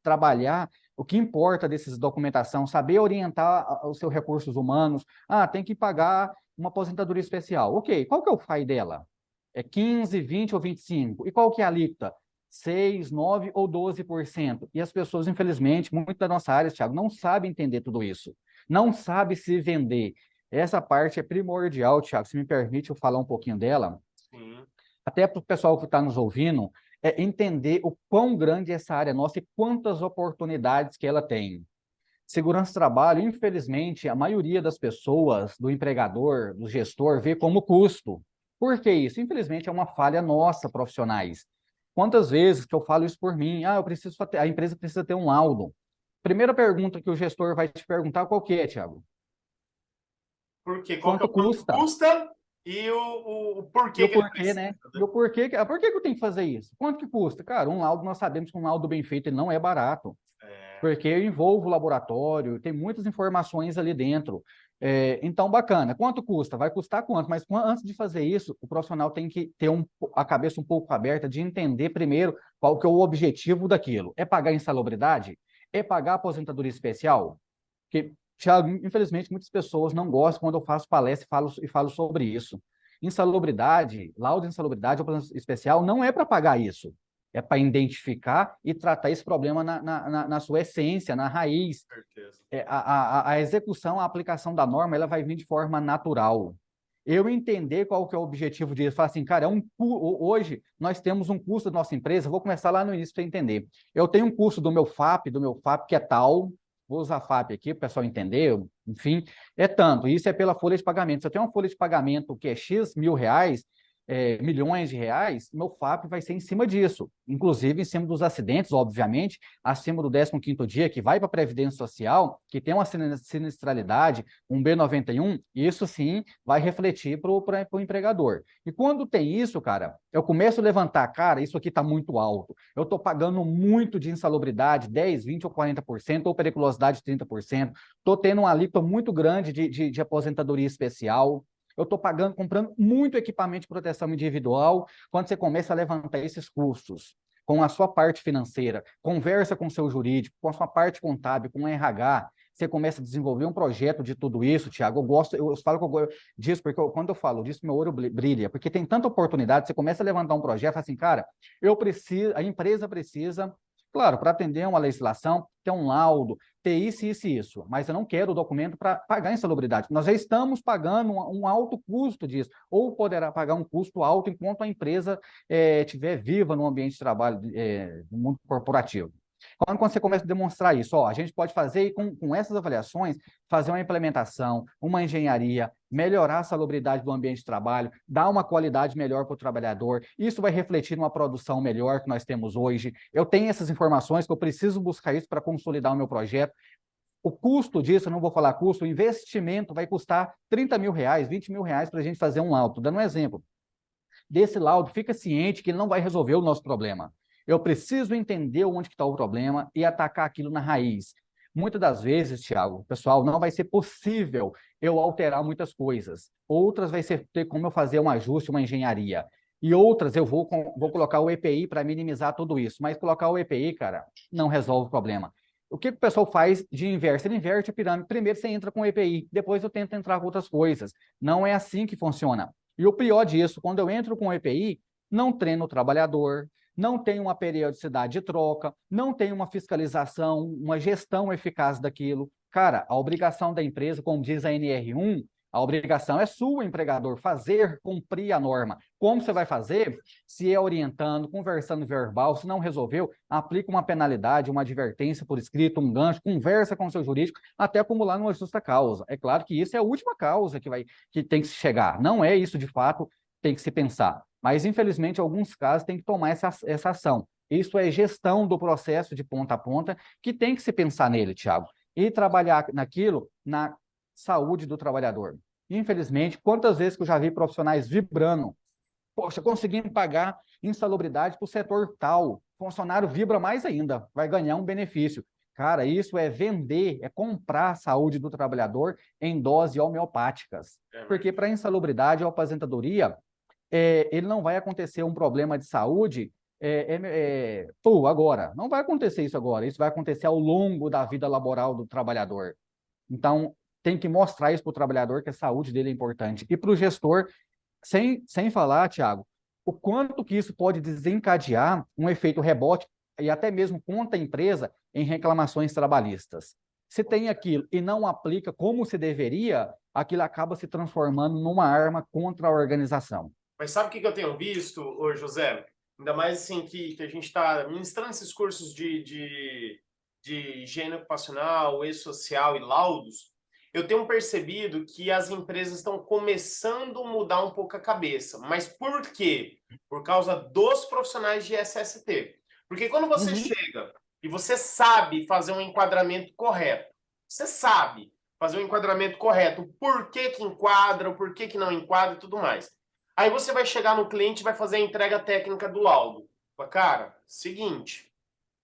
trabalhar o que importa dessas documentação, saber orientar os seus recursos humanos. Tem que pagar uma aposentadoria especial. Ok, qual que é o FAI dela? É 15, 20 ou 25? E qual que é a alíquota? 6, 9 ou 12%. E as pessoas, infelizmente, muito da nossa área, Thiago, não sabem entender tudo isso. Não sabe se vender. Essa parte é primordial, Thiago. Se me permite eu falar um pouquinho dela, Sim. até para o pessoal que está nos ouvindo, entender o quão grande é essa área nossa e quantas oportunidades que ela tem. Segurança do trabalho, infelizmente, a maioria das pessoas, do empregador, do gestor, vê como custo. Por que isso? Infelizmente, é uma falha nossa, profissionais. Quantas vezes que eu falo isso por mim? A empresa precisa ter um laudo. Primeira pergunta que o gestor vai te perguntar, qual que é, Thiago? Por quê? Qual que é Quanto o quanto custa? custa e o E porquê o que ele porquê, precisa, né? E né? o porquê, por que que eu tenho que fazer isso? Quanto que custa? Cara, um laudo, nós sabemos que um laudo bem feito ele não é barato, É, porque envolve o laboratório, tem muitas informações ali dentro. Então, bacana. Quanto custa? Vai custar quanto? Mas antes de fazer isso, o profissional tem que ter a cabeça um pouco aberta de entender primeiro qual que é o objetivo daquilo. É pagar insalubridade? É pagar aposentadoria especial? Porque, Thiago, infelizmente, muitas pessoas não gostam quando eu faço palestra e falo sobre isso. Insalubridade, laudo de insalubridade ou plano especial não é para pagar isso. É para identificar e tratar esse problema na sua essência, na raiz. com certeza. A execução, a aplicação da norma, ela vai vir de forma natural. Eu entender qual que é o objetivo disso, falar assim, cara, hoje nós temos um custo da nossa empresa, vou começar lá no início para você entender. Eu tenho um custo do meu FAP que é tal, vou usar FAP aqui para o pessoal entender, enfim, é tanto, isso é pela folha de pagamento. Se eu tenho uma folha de pagamento que é X mil reais, milhões de reais, meu FAP vai ser em cima disso, inclusive em cima dos acidentes, obviamente, acima do 15º dia, que vai para a Previdência Social, que tem uma sinistralidade, um B91, isso sim vai refletir para o empregador. E quando tem isso, cara, eu começo a levantar, cara, isso aqui está muito alto, eu estou pagando muito de insalubridade, 10, 20 ou 40%, ou periculosidade 30%, estou tendo uma alíquota muito grande de aposentadoria especial, eu estou pagando, comprando muito equipamento de proteção individual. Quando você começa a levantar esses custos com a sua parte financeira, conversa com o seu jurídico, com a sua parte contábil, com o RH, você começa a desenvolver um projeto de tudo isso, Thiago. Eu falo que eu gosto disso, porque quando eu falo disso, meu olho brilha, porque tem tanta oportunidade, você começa a levantar um projeto, fala assim, cara, a empresa precisa, claro, para atender uma legislação, ter um laudo, ter isso, isso e isso, mas eu não quero o documento para pagar insalubridade. Nós já estamos pagando um alto custo disso, ou poderá pagar um custo alto enquanto a empresa estiver viva no ambiente de trabalho, no mundo corporativo. Quando você começa a demonstrar isso, a gente pode fazer, com essas avaliações, fazer uma implementação, uma engenharia, melhorar a salubridade do ambiente de trabalho, dar uma qualidade melhor para o trabalhador, isso vai refletir numa produção melhor que nós temos hoje. Eu tenho essas informações que eu preciso buscar isso para consolidar o meu projeto. O custo disso, eu não vou falar custo, o investimento vai custar 30 mil reais, 20 mil reais para a gente fazer um laudo. Dando um exemplo, desse laudo, fica ciente que ele não vai resolver o nosso problema. Eu preciso entender onde está o problema e atacar aquilo na raiz. Muitas das vezes, Thiago, pessoal, não vai ser possível eu alterar muitas coisas. Outras vai ser ter como eu fazer um ajuste, uma engenharia. E outras eu vou colocar o EPI para minimizar tudo isso. Mas colocar o EPI, cara, não resolve o problema. O que o pessoal faz de inverso? Ele inverte a pirâmide. Primeiro você entra com o EPI, depois eu tento entrar com outras coisas. Não é assim que funciona. E o pior disso, quando eu entro com o EPI, não treino o trabalhador, não tem uma periodicidade de troca, não tem uma fiscalização, uma gestão eficaz daquilo. Cara, a obrigação da empresa, como diz a NR1, A obrigação é sua, empregador, fazer, cumprir a norma. Como você vai fazer? Se é orientando, conversando verbal, se não resolveu, aplica uma penalidade, uma advertência por escrito, um gancho, conversa com o seu jurídico, até acumular numa justa causa. É claro que isso é a última causa que tem que se chegar. Não é isso, de fato, tem que se pensar. Mas, infelizmente, em alguns casos tem que tomar essa ação. Isso é gestão do processo de ponta a ponta, que tem que se pensar nele, Thiago. E trabalhar naquilo, na saúde do trabalhador. Infelizmente, quantas vezes que eu já vi profissionais vibrando, poxa, conseguindo pagar insalubridade para o setor tal, o funcionário vibra mais ainda, vai ganhar um benefício. Cara, isso é vender, é comprar a saúde do trabalhador em doses homeopáticas. Porque para insalubridade ou aposentadoria, ele não vai acontecer um problema de saúde agora. Não vai acontecer isso agora. Isso vai acontecer ao longo da vida laboral do trabalhador. Então, tem que mostrar isso para o trabalhador, que a saúde dele é importante. E para o gestor, sem falar, Thiago, o quanto que isso pode desencadear um efeito rebote e até mesmo contra a empresa em reclamações trabalhistas. Se tem aquilo e não aplica como se deveria, aquilo acaba se transformando numa arma contra a organização. Mas sabe o que eu tenho visto, ô José? Ainda mais assim que a gente está ministrando esses cursos de higiene ocupacional, e-social e laudos, eu tenho percebido que as empresas estão começando a mudar um pouco a cabeça. Mas por quê? Por causa dos profissionais de SST. Porque quando você chega e você sabe fazer um enquadramento correto, você sabe fazer um enquadramento correto, por que que enquadra, por que que não enquadra e tudo mais. Aí você vai chegar no cliente e vai fazer a entrega técnica do laudo. Cara, seguinte,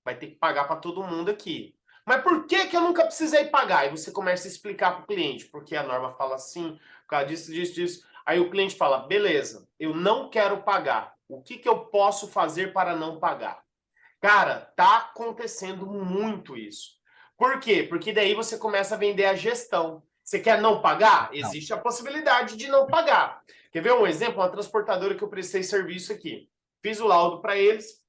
vai ter que pagar para todo mundo aqui. Mas por que que eu nunca precisei pagar? E você começa a explicar para o cliente, porque a norma fala assim, por causa disso, disso, disso. Aí o cliente fala, beleza, eu não quero pagar. O que que eu posso fazer para não pagar? Cara, tá acontecendo muito isso. Por quê? Porque daí você começa a vender a gestão. Você quer não pagar? Não. Existe a possibilidade de não pagar. Quer ver um exemplo? Uma transportadora que eu prestei serviço aqui. Fiz o laudo para eles.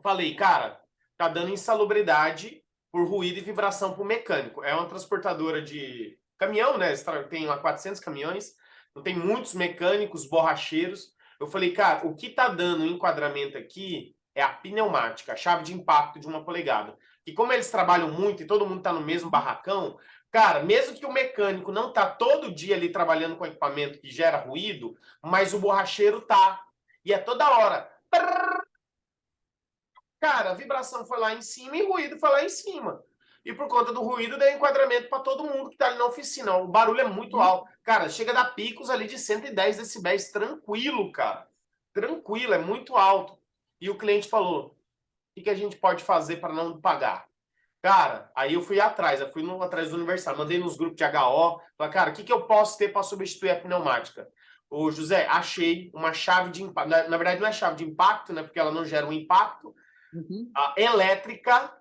Falei, cara, tá dando insalubridade por ruído e vibração para o mecânico. É uma transportadora de caminhão, né? Tem lá 400 caminhões. Não tem muitos mecânicos, borracheiros. Eu falei, cara, o que tá dando enquadramento aqui é a pneumática, a chave de impacto de 1 polegada. E como eles trabalham muito e todo mundo tá no mesmo barracão, cara, mesmo que o mecânico não tá todo dia ali trabalhando com equipamento que gera ruído, mas o borracheiro tá. E é toda hora. Cara, a vibração foi lá em cima e o ruído foi lá em cima. E por conta do ruído, deu enquadramento para todo mundo que tá ali na oficina. O barulho é muito alto. Cara, chega a dar picos ali de 110 decibéis, tranquilo, cara. Tranquilo, é muito alto. E o cliente falou, o que a gente pode fazer para não pagar? Cara, aí eu fui atrás, atrás do Universal, mandei nos grupos de HO, falei, cara, o que eu posso ter para substituir a pneumática? Ô, José, achei uma chave de impacto, na verdade não é chave de impacto, né, porque ela não gera um impacto, elétrica,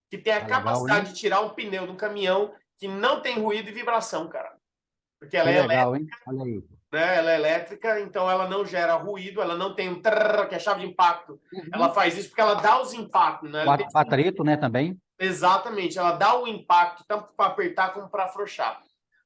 que tem a capacidade de tirar um pneu do caminhão que não tem ruído e vibração, cara. Porque ela é legal, elétrica, hein? Olha aí. né? Ela é elétrica, então ela não gera ruído, ela não tem um trrr, que é a chave de impacto. Ela faz isso porque ela dá os impactos, né? O atrito, né, também. Exatamente, ela dá o impacto tanto para apertar como para afrouxar.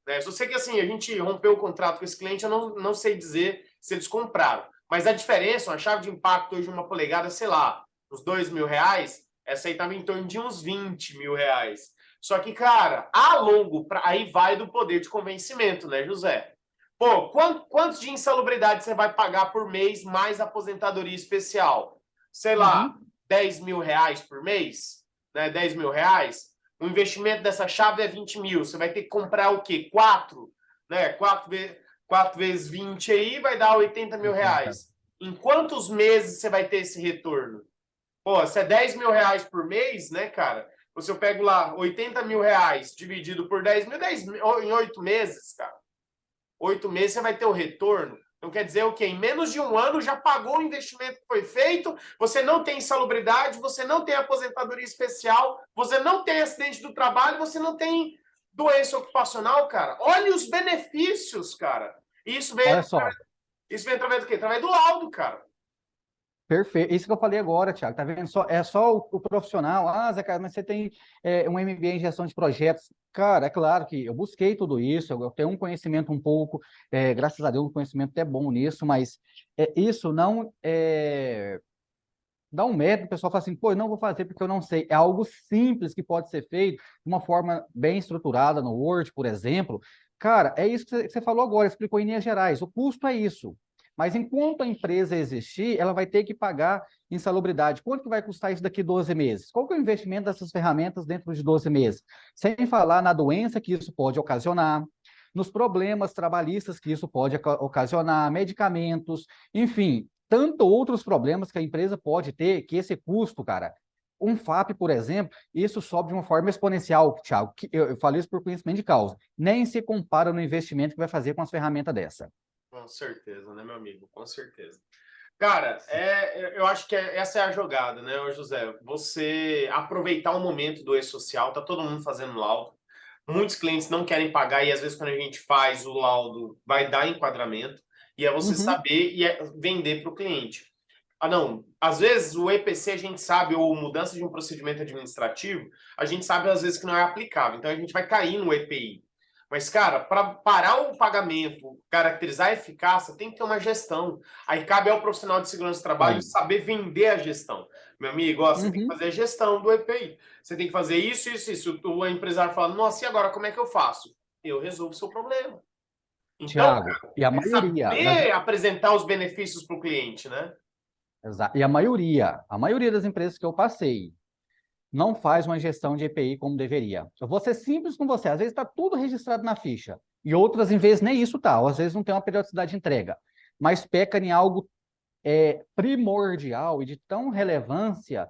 Né? Só sei que assim, a gente rompeu o contrato com esse cliente, eu não sei dizer se eles compraram. Mas a diferença, uma chave de impacto hoje de 1 polegada, sei lá, uns R$ 2.000, essa aí estava em torno de uns R$ 20.000. Só que, cara, a longo prazo, aí vai do poder de convencimento, né, José? Pô, quantos de insalubridade você vai pagar por mês mais aposentadoria especial? Sei lá, R$ 10.000 por mês? Né, R$ 10.000? O investimento dessa chave é 20 mil. Você vai ter que comprar o quê? 4? Né? 4 vezes 20 aí vai dar R$ 80.000. Em quantos meses você vai ter esse retorno? Pô, se é R$ 10.000 por mês, né, cara? Se eu pego lá R$ 80.000 dividido por 10 mil, em 8 meses, cara. 8 meses você vai ter o retorno. Então quer dizer o quê? Em menos de um ano já pagou o investimento que foi feito, você não tem insalubridade, você não tem aposentadoria especial, você não tem acidente do trabalho, você não tem doença ocupacional, cara. Olha os benefícios, cara. E isso vem, Olha só, isso vem através do quê? Através do laudo, cara. Perfeito. Isso que eu falei agora, Thiago. Tá vendo? É só o profissional. Ah, Zé Carlos, mas você tem um MBA em gestão de projetos. Cara, é claro que eu busquei tudo isso, eu tenho um conhecimento um pouco, graças a Deus, um conhecimento até bom nisso, mas isso não dá um método, o pessoal fala assim, pô, eu não vou fazer porque eu não sei. É algo simples que pode ser feito de uma forma bem estruturada no Word, por exemplo. Cara, é isso que você falou agora, explicou em linhas gerais. O custo é isso. Mas enquanto a empresa existir, ela vai ter que pagar insalubridade. Quanto que vai custar isso daqui 12 meses? Qual que é o investimento dessas ferramentas dentro de 12 meses? Sem falar na doença que isso pode ocasionar, nos problemas trabalhistas que isso pode ocasionar, medicamentos, enfim, tanto outros problemas que a empresa pode ter, que esse custo, cara, um FAP, por exemplo, isso sobe de uma forma exponencial, Thiago, que eu falei isso por conhecimento de causa, nem se compara no investimento que vai fazer com as ferramentas dessa. Com certeza, né, meu amigo? Com certeza. Cara, eu acho que essa é a jogada, né, ô José? Você aproveitar o momento do e-social, tá todo mundo fazendo laudo. Muitos clientes não querem pagar e às vezes quando a gente faz o laudo vai dar enquadramento e é você Uhum. saber e vender para o cliente. Ah, não. Às vezes o EPC a gente sabe, ou mudança de um procedimento administrativo, a gente sabe às vezes que não é aplicável. Então a gente vai cair no EPI. Mas, cara, para parar o pagamento, caracterizar a eficácia, tem que ter uma gestão. Aí cabe ao profissional de segurança do trabalho Aí. saber vender a gestão. Meu amigo, ó, você tem que Uhum. fazer a gestão do EPI. Você tem que fazer isso, isso, isso. O empresário fala, nossa, e agora como é que eu faço? Eu resolvo o seu problema. Então, Tiago, e a é maioria das, saber apresentar os benefícios para o cliente, né? e a maioria das empresas que eu passei não faz uma gestão de EPI como deveria. Eu vou ser simples com você, às vezes está tudo registrado na ficha, e outras, em vez, nem isso tá, ou às vezes não tem uma periodicidade de entrega, mas peca em algo primordial e de tão relevância,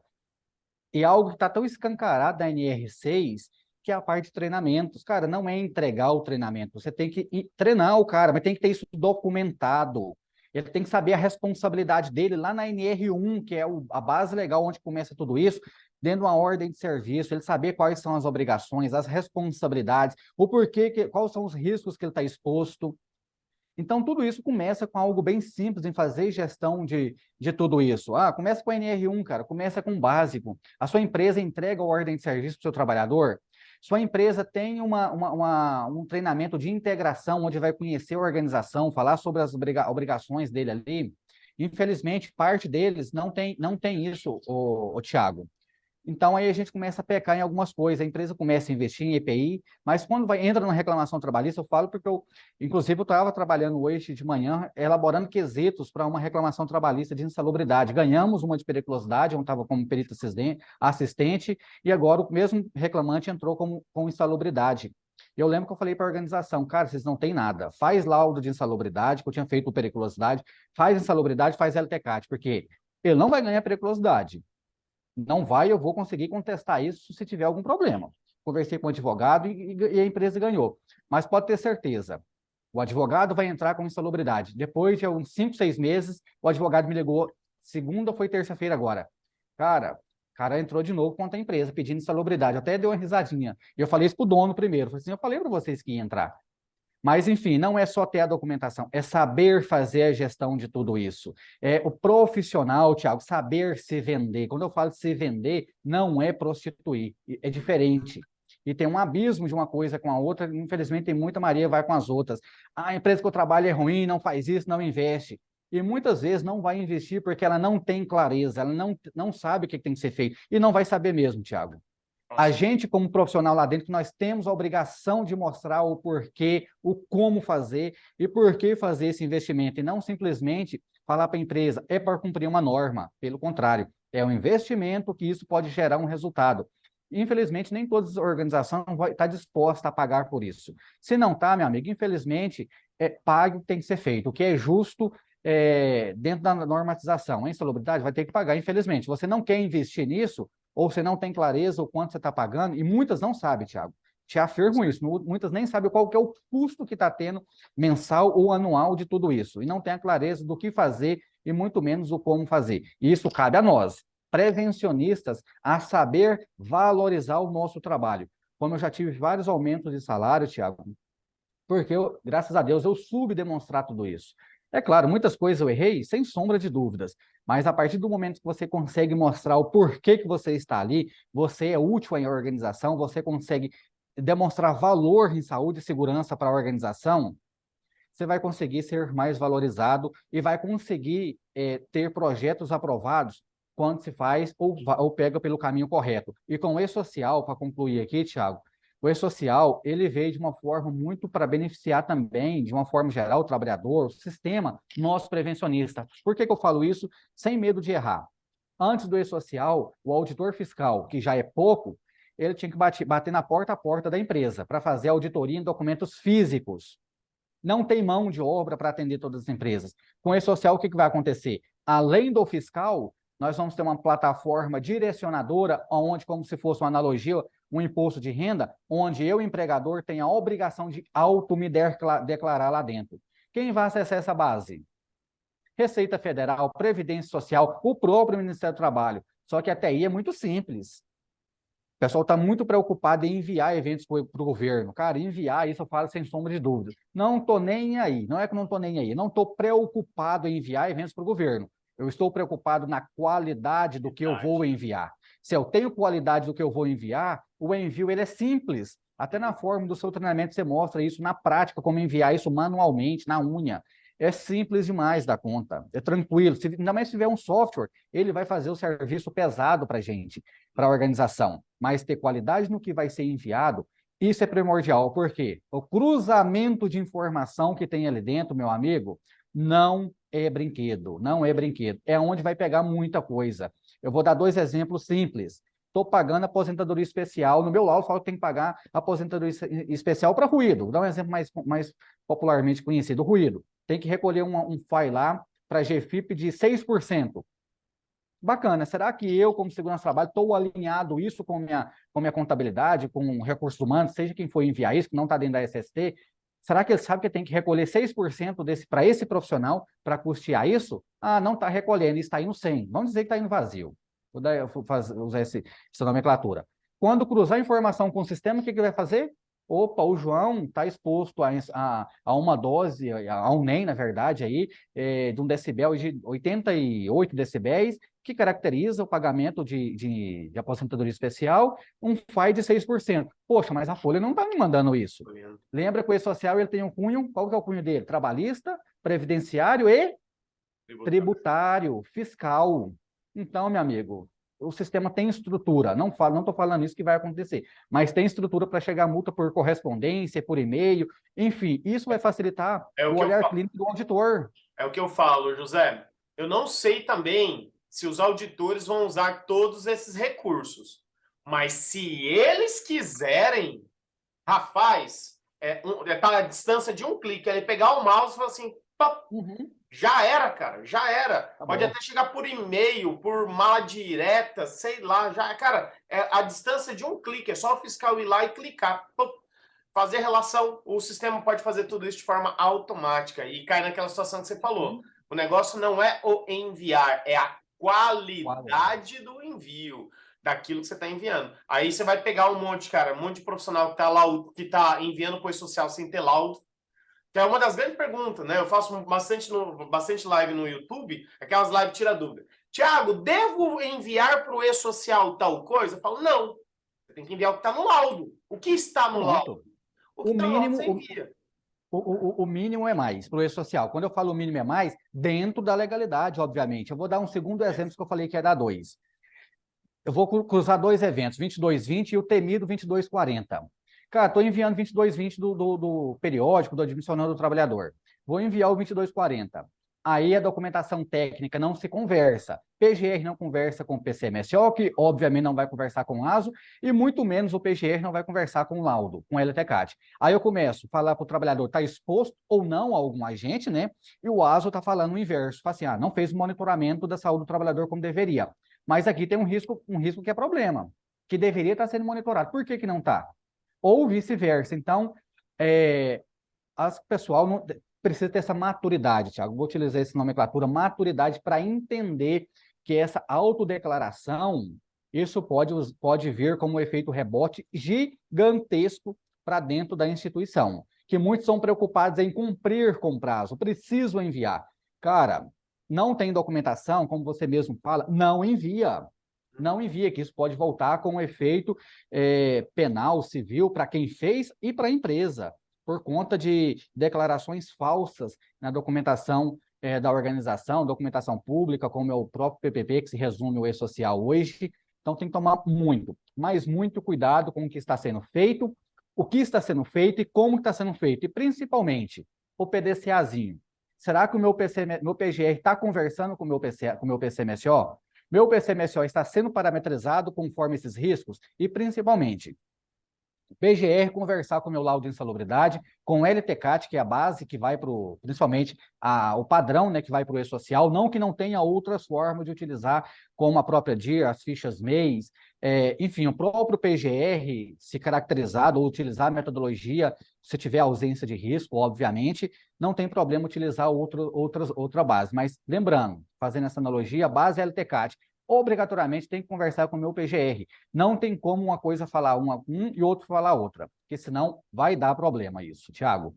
e algo que está tão escancarado da NR6, que é a parte de treinamentos. Cara, não é entregar o treinamento, você tem que treinar o cara, mas tem que ter isso documentado. Ele tem que saber a responsabilidade dele lá na NR1, que é a base legal onde começa tudo isso, dentro de uma ordem de serviço, ele saber quais são as obrigações, as responsabilidades, o porquê, quais são os riscos que ele está exposto. Então, tudo isso começa com algo bem simples em fazer gestão de tudo isso. Ah, começa com a NR1, cara, começa com o básico. A sua empresa entrega a ordem de serviço para o seu trabalhador. Sua empresa tem um treinamento de integração, onde vai conhecer a organização, falar sobre as obrigações dele ali. Infelizmente, parte deles não tem isso, o Thiago. Então, aí a gente começa a pecar em algumas coisas, a empresa começa a investir em EPI, mas quando entra na reclamação trabalhista, eu falo porque inclusive, eu estava trabalhando hoje de manhã, elaborando quesitos para uma reclamação trabalhista de insalubridade. Ganhamos uma de periculosidade, eu estava como perito assistente, e agora o mesmo reclamante entrou com insalubridade. Eu lembro que eu falei para a organização, cara, vocês não têm nada, faz laudo de insalubridade, que eu tinha feito por periculosidade, faz insalubridade, faz LTCAT, porque ele não vai ganhar periculosidade. Não vai, eu vou conseguir contestar isso se tiver algum problema. Conversei com o advogado e a empresa ganhou. Mas pode ter certeza, o advogado vai entrar com insalubridade. Depois de uns 5, 6 meses, o advogado me ligou, segunda ou foi terça-feira agora. Cara entrou de novo contra a empresa, pedindo insalubridade. Até deu uma risadinha. E eu falei isso pro dono primeiro. Eu falei assim, eu falei para vocês que ia entrar. Mas, enfim, não é só ter a documentação, é saber fazer a gestão de tudo isso. É o profissional, Thiago, saber se vender. Quando eu falo de se vender, não é prostituir, é diferente. E tem um abismo de uma coisa com a outra, infelizmente tem muita Maria vai com as outras. Ah, a empresa que eu trabalho é ruim, não faz isso, não investe. E muitas vezes não vai investir porque ela não tem clareza, ela não sabe o que tem que ser feito. E não vai saber mesmo, Thiago. A Nossa, gente, como profissional lá dentro, nós temos a obrigação de mostrar o porquê, o como fazer e por que fazer esse investimento, e não simplesmente falar para a empresa, é para cumprir uma norma. Pelo contrário, é um investimento que isso pode gerar um resultado. Infelizmente, nem todas as organizações vão estar dispostas a pagar por isso. Se não está, meu amigo, infelizmente, pague o que tem que ser feito. O que é justo dentro da normatização. A insalubridade vai ter que pagar, infelizmente. Você não quer investir nisso, ou você não tem clareza o quanto você está pagando, e muitas não sabem, Thiago. Te afirmo isso, muitas nem sabem qual que é o custo que está tendo mensal ou anual de tudo isso, e não tem a clareza do que fazer e muito menos o como fazer. E isso cabe a nós, prevencionistas, a saber valorizar o nosso trabalho. Como eu já tive vários aumentos de salário, Thiago, porque, graças a Deus, eu soube demonstrar tudo isso. É claro, muitas coisas eu errei, sem sombra de dúvidas, mas a partir do momento que você consegue mostrar o porquê que você está ali, você é útil à organização, você consegue demonstrar valor em saúde e segurança para a organização, você vai conseguir ser mais valorizado e vai conseguir ter projetos aprovados quando se faz ou pega pelo caminho correto. E com o E-Social, para concluir aqui, Thiago, o E-Social, ele veio de uma forma muito para beneficiar também, de uma forma geral, o trabalhador, o sistema nosso prevencionista. Por que eu falo isso? Sem medo de errar. Antes do E-Social, o auditor fiscal, que já é pouco, ele tinha que bater na porta a porta da empresa para fazer auditoria em documentos físicos. Não tem mão de obra para atender todas as empresas. Com o E-Social, o que vai acontecer? Além do fiscal, nós vamos ter uma plataforma direcionadora, onde, como se fosse uma analogia, um imposto de renda, onde eu, empregador, tenho a obrigação de me declarar lá dentro. Quem vai acessar essa base? Receita Federal, Previdência Social, o próprio Ministério do Trabalho. Só que até aí é muito simples. O pessoal está muito preocupado em enviar eventos para o governo. Cara, enviar isso eu falo sem sombra de dúvida. Não estou nem aí. Não é que não estou nem aí. Não estou preocupado em enviar eventos para o governo. Eu estou preocupado na qualidade do que eu vou enviar. Se eu tenho qualidade do que eu vou enviar, o envio ele é simples. Até na forma do seu treinamento você mostra isso na prática, como enviar isso manualmente, na unha. É simples demais da conta. É tranquilo. Ainda mais se tiver um software, ele vai fazer o serviço pesado para a gente, para a organização. Mas ter qualidade no que vai ser enviado, isso é primordial. Por quê? O cruzamento de informação que tem ali dentro, meu amigo, não é brinquedo. Não é brinquedo. É onde vai pegar muita coisa. Eu vou dar 2 exemplos simples. Estou pagando aposentadoria especial. No meu laudo, falo que tem que pagar aposentadoria especial para ruído. Vou dar um exemplo mais popularmente conhecido: ruído. Tem que recolher um file lá para GFIP de 6%. Bacana. Será que eu, como segurança do trabalho, estou alinhado isso com minha contabilidade, com recursos humanos, seja quem for enviar isso, que não está dentro da SST? Será que ele sabe que tem que recolher 6% para esse profissional para custear isso? Ah, não está recolhendo, está indo 100. Vamos dizer que está indo vazio. Usar essa nomenclatura. Quando cruzar informação com o sistema, o que vai fazer? Opa, o João está exposto a uma dose, a um NEM, na verdade, aí, de um decibel de 88 decibéis, que caracteriza o pagamento de aposentadoria especial, um FAI de 6%. Poxa, mas a Folha não está me mandando isso. Lembra que o E-Social ele tem um cunho, qual que é o cunho dele? Trabalhista, previdenciário e tributário, fiscal. Então, meu amigo, o sistema tem estrutura. Não estou falando isso que vai acontecer, mas tem estrutura para chegar a multa por correspondência, por e-mail, enfim, isso vai facilitar o olhar clínico do auditor. É o que eu falo, José. Eu não sei também se os auditores vão usar todos esses recursos, mas se eles quiserem, rapaz, tá a distância de um clique, ele pegar o mouse e falar assim, já era, cara, já era. Tá Pode até chegar por e-mail, por mala direta, sei lá, já, cara, a distância de um clique, é só o fiscal ir lá e clicar, fazer relação, o sistema pode fazer tudo isso de forma automática e cai naquela situação que você falou. O negócio não é o enviar, é a qualidade do envio daquilo que você está enviando. Aí você vai pegar um monte, cara, um monte de profissional que está lá, que está enviando para o social sem ter laudo, que é uma das grandes perguntas, né? Eu faço bastante live no YouTube, aquelas lives tira dúvida. Tiago, devo enviar para o E-Social tal coisa? Eu falo, não. Você tem que enviar o que está no laudo. O que está no laudo? O mínimo, o mínimo é mais para o E-Social. Quando eu falo o mínimo é mais, dentro da legalidade, obviamente. Eu vou dar um segundo exemplo que eu falei que ia dar 2. Eu vou cruzar 2 eventos, 2220 e o temido 2240. Cara, estou enviando 2220 do periódico, do admissional do trabalhador. Vou enviar o 2240. Aí a documentação técnica não se conversa. PGR não conversa com o PCMSO, que obviamente não vai conversar com o ASO, e muito menos o PGR não vai conversar com o laudo, com o LTCAT. Aí eu começo a falar para o trabalhador, está exposto ou não a algum agente, né? E o ASO está falando o inverso, fala assim, não fez o monitoramento da saúde do trabalhador como deveria. Mas aqui tem um risco que é problema, que deveria estar sendo monitorado. Por que não está? Ou vice-versa. Então, o pessoal não, precisa ter essa maturidade, Thiago. Vou utilizar essa nomenclatura, maturidade, para entender que essa autodeclaração, isso pode vir como um efeito rebote gigantesco para dentro da instituição. que muitos são preocupados em cumprir com o prazo, preciso enviar. Cara, não tem documentação, como você mesmo fala, não envia. Não envia, que isso pode voltar com um efeito penal, civil, para quem fez e para a empresa, por conta de declarações falsas na documentação da organização, documentação pública, como é o próprio PPP, que se resume o E-Social hoje. Então, tem que tomar muito, mas muito cuidado com o que está sendo feito, o que está sendo feito e como está sendo feito. E, principalmente, o PDCAzinho. Será que o meu PGR está conversando com o meu PCMSO? Meu PCMSO está sendo parametrizado conforme esses riscos? E, principalmente, PGR conversar com o meu laudo de insalubridade, com o LTCAT, que é a base que vai para principalmente o padrão, né, que vai para o E-Social, não que não tenha outras formas de utilizar, como a própria DIR, as fichas MEIs, enfim, o próprio PGR se caracterizado ou utilizar a metodologia, se tiver ausência de risco, obviamente, não tem problema utilizar outra base. Mas lembrando, fazendo essa analogia, a base é LTCAT, obrigatoriamente tem que conversar com o meu PGR. Não tem como uma coisa falar um e outro falar outra, porque senão vai dar problema isso, Thiago.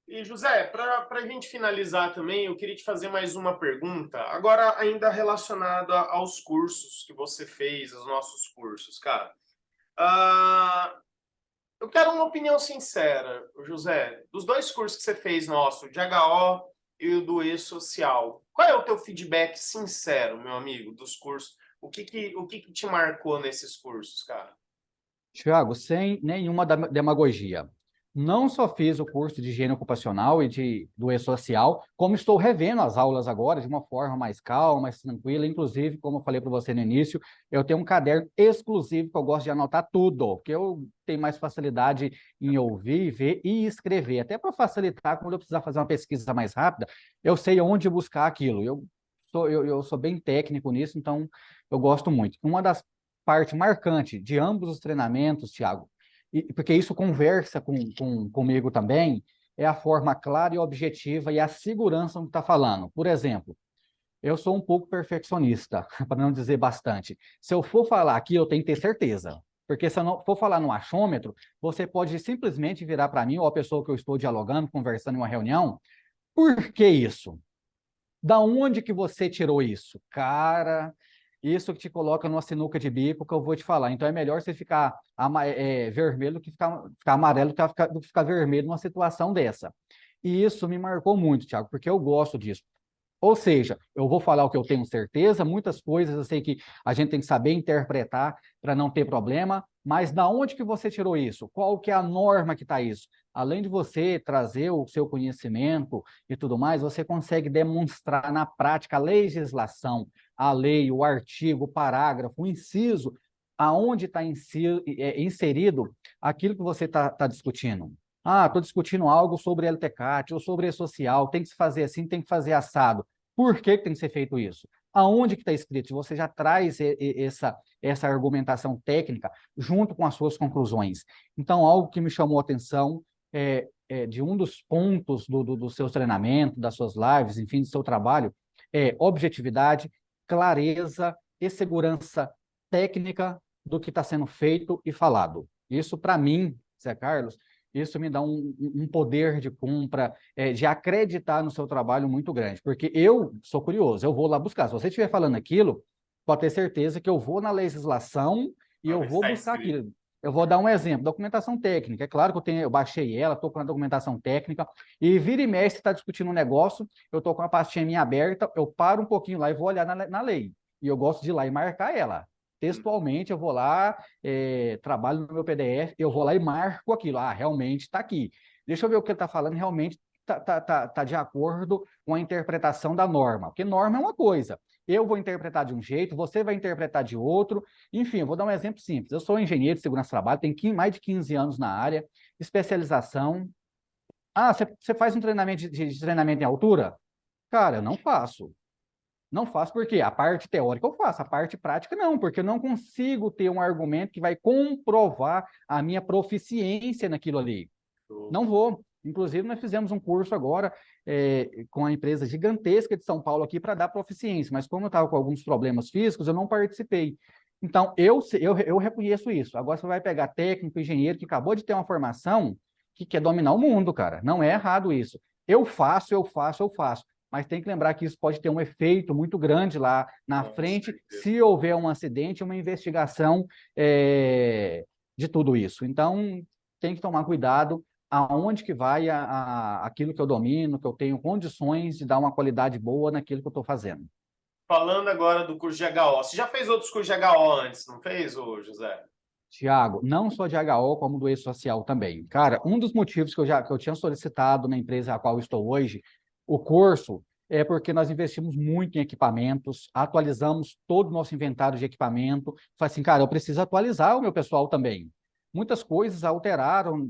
E, José, para a gente finalizar também, eu queria te fazer mais uma pergunta, agora ainda relacionada aos cursos que você fez, aos nossos cursos, cara. Eu quero uma opinião sincera, José, dos dois cursos que você fez nosso, o de HO e o do E-Social. Qual é o teu feedback sincero, meu amigo, dos cursos? O que te marcou nesses cursos, cara? Thiago, sem nenhuma demagogia. Não só fiz o curso de higiene ocupacional e do E-Social, como estou revendo as aulas agora de uma forma mais calma, mais tranquila. Inclusive, como eu falei para você no início, eu tenho um caderno exclusivo que eu gosto de anotar tudo, porque eu tenho mais facilidade em ouvir, ver e escrever. Até para facilitar, quando eu precisar fazer uma pesquisa mais rápida, eu sei onde buscar aquilo. Eu sou bem técnico nisso, então eu gosto muito. Uma das partes marcantes de ambos os treinamentos, Thiago, porque isso conversa comigo também, é a forma clara e objetiva e a segurança no que está falando. Por exemplo, eu sou um pouco perfeccionista, para não dizer bastante. Se eu for falar aqui, eu tenho que ter certeza. Porque se eu não for falar no achômetro, você pode simplesmente virar para mim ou a pessoa que eu estou dialogando, conversando em uma reunião. Por que isso? Da onde que você tirou isso? Cara, isso que te coloca numa sinuca de bico que eu vou te falar. Então é melhor você ficar vermelho do que ficar amarelo do que ficar vermelho numa situação dessa. E isso me marcou muito, Thiago, porque eu gosto disso. Ou seja, eu vou falar o que eu tenho certeza, muitas coisas eu sei que a gente tem que saber interpretar para não ter problema, mas da onde que você tirou isso? Qual que é a norma que está isso? Além de você trazer o seu conhecimento e tudo mais, você consegue demonstrar na prática a legislação, a lei, o artigo, o parágrafo, o inciso, aonde está inserido aquilo que você está discutindo. Ah, estou discutindo algo sobre LTCAT ou sobre E-Social, tem que se fazer assim, tem que fazer assado. Por que tem que ser feito isso? Aonde que está escrito? Você já traz essa argumentação técnica junto com as suas conclusões. Então, algo que me chamou a atenção de um dos pontos do seu treinamento, das suas lives, enfim, do seu trabalho, é objetividade, clareza e segurança técnica do que está sendo feito e falado. Isso, para mim, Zé Carlos, isso me dá um poder de compra, de acreditar no seu trabalho muito grande, porque eu sou curioso, eu vou lá buscar. Se você estiver falando aquilo, pode ter certeza que eu vou na legislação e eu vou buscar aquilo. Eu vou dar um exemplo, documentação técnica. É claro que eu baixei ela, estou com a documentação técnica, e vira e mexe, está discutindo um negócio, eu estou com a pastinha minha aberta, eu paro um pouquinho lá e vou olhar na lei. E eu gosto de ir lá e marcar ela. Textualmente, eu vou lá, trabalho no meu PDF, eu vou lá e marco aquilo. Ah, realmente está aqui. Deixa eu ver o que ele está falando, realmente está de acordo com a interpretação da norma. Porque norma é uma coisa. Eu vou interpretar de um jeito, você vai interpretar de outro. Enfim, eu vou dar um exemplo simples. Eu sou engenheiro de segurança do trabalho, tenho mais de 15 anos na área, especialização. Ah, você faz um treinamento de treinamento em altura? Cara, eu não faço. Não faço porque a parte teórica eu faço, a parte prática não, porque eu não consigo ter um argumento que vai comprovar a minha proficiência naquilo ali. Não vou. Inclusive, nós fizemos um curso agora com a empresa gigantesca de São Paulo aqui para dar proficiência, mas como eu estava com alguns problemas físicos, eu não participei. Então, eu reconheço isso. Agora, você vai pegar técnico, engenheiro que acabou de ter uma formação, que quer dominar o mundo, cara. Não é errado isso. Eu faço, eu faço, eu faço. Mas tem que lembrar que isso pode ter um efeito muito grande lá na Com frente, certeza. se houver um acidente, uma investigação de tudo isso. Então, tem que tomar cuidado aonde que vai aquilo que eu domino, que eu tenho condições de dar uma qualidade boa naquilo que eu estou fazendo. Falando agora do curso de HO, você já fez outros cursos de HO antes, não fez, ô José? Tiago, não só de HO, como do E-Social também. Cara, um dos motivos que eu tinha solicitado na empresa a qual estou hoje, o curso, é porque nós investimos muito em equipamentos, atualizamos todo o nosso inventário de equipamento. Falei assim, cara, eu preciso atualizar o meu pessoal também. Muitas coisas alteraram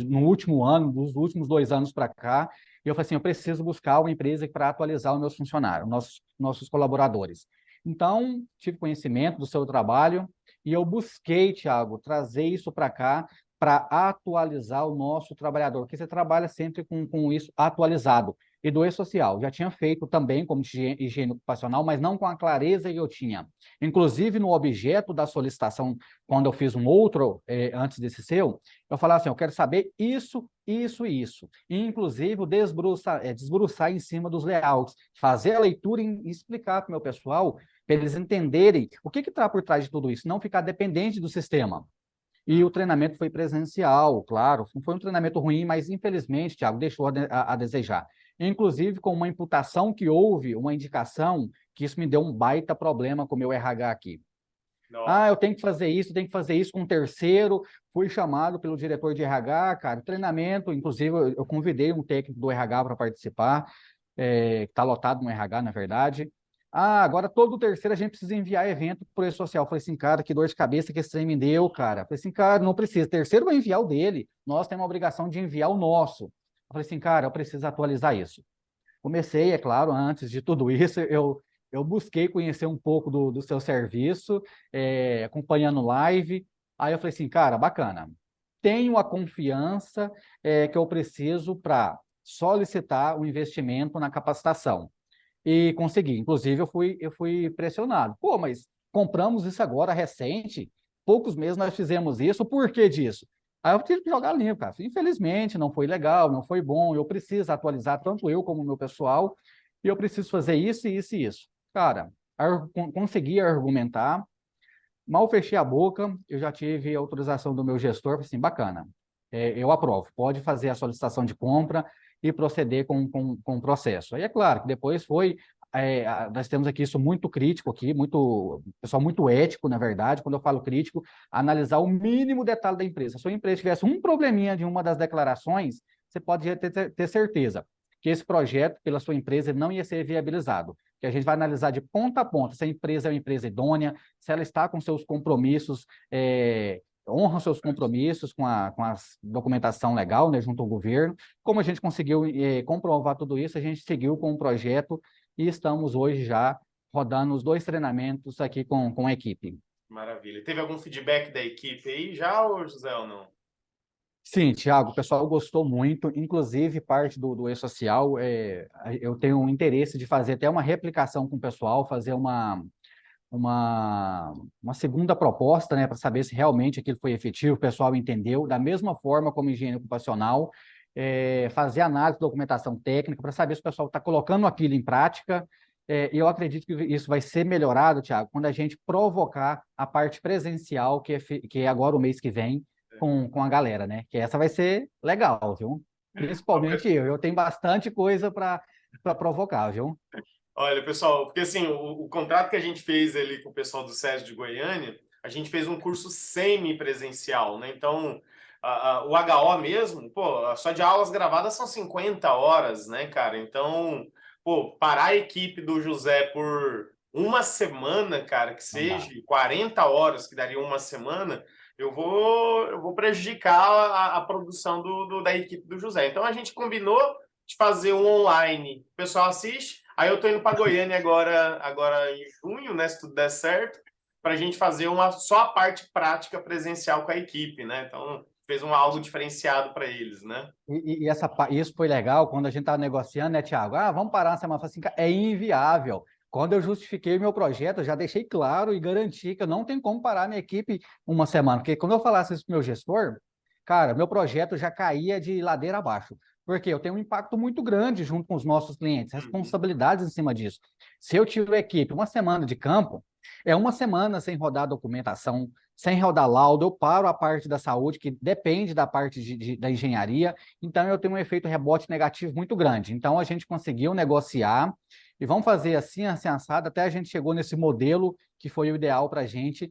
no último ano, dos últimos 2 anos para cá, e eu falei assim, eu preciso buscar uma empresa para atualizar os meus funcionários, nossos colaboradores. Então, tive conhecimento do seu trabalho, e eu busquei, Thiago, trazer isso para cá para atualizar o nosso trabalhador, porque você trabalha sempre com isso atualizado. E do E-Social, já tinha feito também como higiene ocupacional, mas não com a clareza que eu tinha. Inclusive, no objeto da solicitação, quando eu fiz um outro, antes desse seu, eu falava assim, eu quero saber isso, isso e isso. E, inclusive, desbruçar em cima dos layouts, fazer a leitura e explicar para o meu pessoal para eles entenderem o que está por trás de tudo isso, não ficar dependente do sistema. E o treinamento foi presencial, claro, não foi um treinamento ruim, mas infelizmente, Thiago, deixou a desejar. Inclusive, com uma imputação que houve, uma indicação, que isso me deu um baita problema com o meu RH aqui. Ah, Nossa. eu tenho que fazer isso com um terceiro. Fui chamado pelo diretor de RH, cara, treinamento, inclusive eu convidei um técnico do RH para participar, que está lotado no RH, na verdade. Ah, agora todo terceiro a gente precisa enviar evento por rede social. Falei assim, cara, que dor de cabeça que esse trem me deu, cara. Falei assim, cara, não precisa. Terceiro vai enviar o dele. Nós temos a obrigação de enviar o nosso. Falei assim, cara, eu preciso atualizar isso. Comecei, é claro, antes de tudo isso, eu busquei conhecer um pouco do seu serviço, acompanhando live. Aí eu falei assim, cara, bacana. Tenho a confiança que eu preciso para solicitar o investimento na capacitação. E consegui. Inclusive, eu fui pressionado. Pô, mas compramos isso agora, recente. Poucos meses nós fizemos isso. Por que disso? Aí eu tive que jogar limpo, cara. Infelizmente, não foi legal, não foi bom. Eu preciso atualizar tanto eu como o meu pessoal. E eu preciso fazer isso, isso e isso. Cara, consegui argumentar. Mal fechei a boca, eu já tive autorização do meu gestor. Falei assim, bacana. Eu aprovo. Pode fazer a solicitação de compra e proceder com o processo. Aí é claro que depois nós temos aqui isso muito crítico aqui, pessoal muito ético, na verdade, quando eu falo crítico, analisar o mínimo detalhe da empresa. Se a sua empresa tivesse um probleminha de uma das declarações, você pode ter certeza que esse projeto, pela sua empresa, não ia ser viabilizado. Que a gente vai analisar de ponta a ponta se a empresa é uma empresa idônea, se ela está com seus compromissos, honra seus compromissos com a documentação legal, né, junto ao governo. Como a gente conseguiu comprovar tudo isso, a gente seguiu com o projeto e estamos hoje já rodando os 2 treinamentos aqui com a equipe. Maravilha. Teve algum feedback da equipe aí já, ou José, ou não? Sim, Thiago, o pessoal gostou muito, inclusive parte do E-Social, eu tenho um interesse de fazer até uma replicação com o pessoal, fazer uma segunda proposta, né, para saber se realmente aquilo foi efetivo, o pessoal entendeu, da mesma forma como higiene ocupacional, fazer análise de documentação técnica para saber se o pessoal está colocando aquilo em prática, e eu acredito que isso vai ser melhorado, Thiago, quando a gente provocar a parte presencial, que é agora o mês que vem, com a galera, né, que essa vai ser legal, viu? Principalmente eu tenho bastante coisa para provocar, viu? Olha, pessoal, porque assim, o contrato que a gente fez ali com o pessoal do SESI de Goiânia, a gente fez um curso semi-presencial, né? Então, o HO mesmo, pô, só de aulas gravadas são 50 horas, né, cara? Então, pô, parar a equipe do José por uma semana, cara, que Não dá. seja 40 horas, que daria uma semana, eu vou prejudicar a produção da equipe do José. Então, a gente combinou de fazer um online. O pessoal assiste. Aí eu tô indo para Goiânia agora em junho, né? Se tudo der certo, para a gente fazer só a parte prática presencial com a equipe, né? Então, fez algo diferenciado para eles, né? Isso foi legal quando a gente estava negociando, né, Thiago? Ah, vamos parar uma semana. Eu falei assim, "Cara, é inviável. Quando eu justifiquei meu projeto, eu já deixei claro e garanti que eu não tenho como parar minha equipe uma semana. Porque quando eu falasse isso para o meu gestor, cara, meu projeto já caía de ladeira abaixo. Porque eu tenho um impacto muito grande junto com os nossos clientes, Uhum. responsabilidades em cima disso. Se eu tiro a equipe uma semana de campo, é uma semana sem rodar documentação, sem rodar laudo, eu paro a parte da saúde, que depende da parte da engenharia, então eu tenho um efeito rebote negativo muito grande. Então a gente conseguiu negociar e vamos fazer assim assado, até a gente chegou nesse modelo que foi o ideal para a gente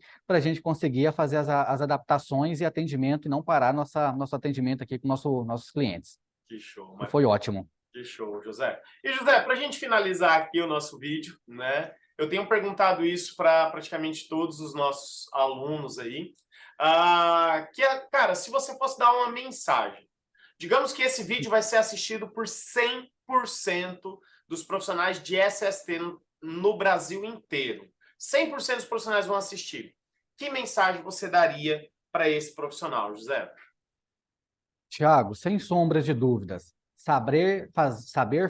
conseguir fazer as adaptações e atendimento e não parar nosso atendimento aqui com nossos clientes. Que show, E foi ótimo. que show, José. E, José, para a gente finalizar aqui o nosso vídeo, né? Eu tenho perguntado isso para praticamente todos os nossos alunos aí. Cara, se você fosse dar uma mensagem, digamos que esse vídeo vai ser assistido por 100% dos profissionais de SST no Brasil inteiro. 100% dos profissionais vão assistir. Que mensagem você daria para esse profissional, José? Tiago, sem sombras de dúvidas, saber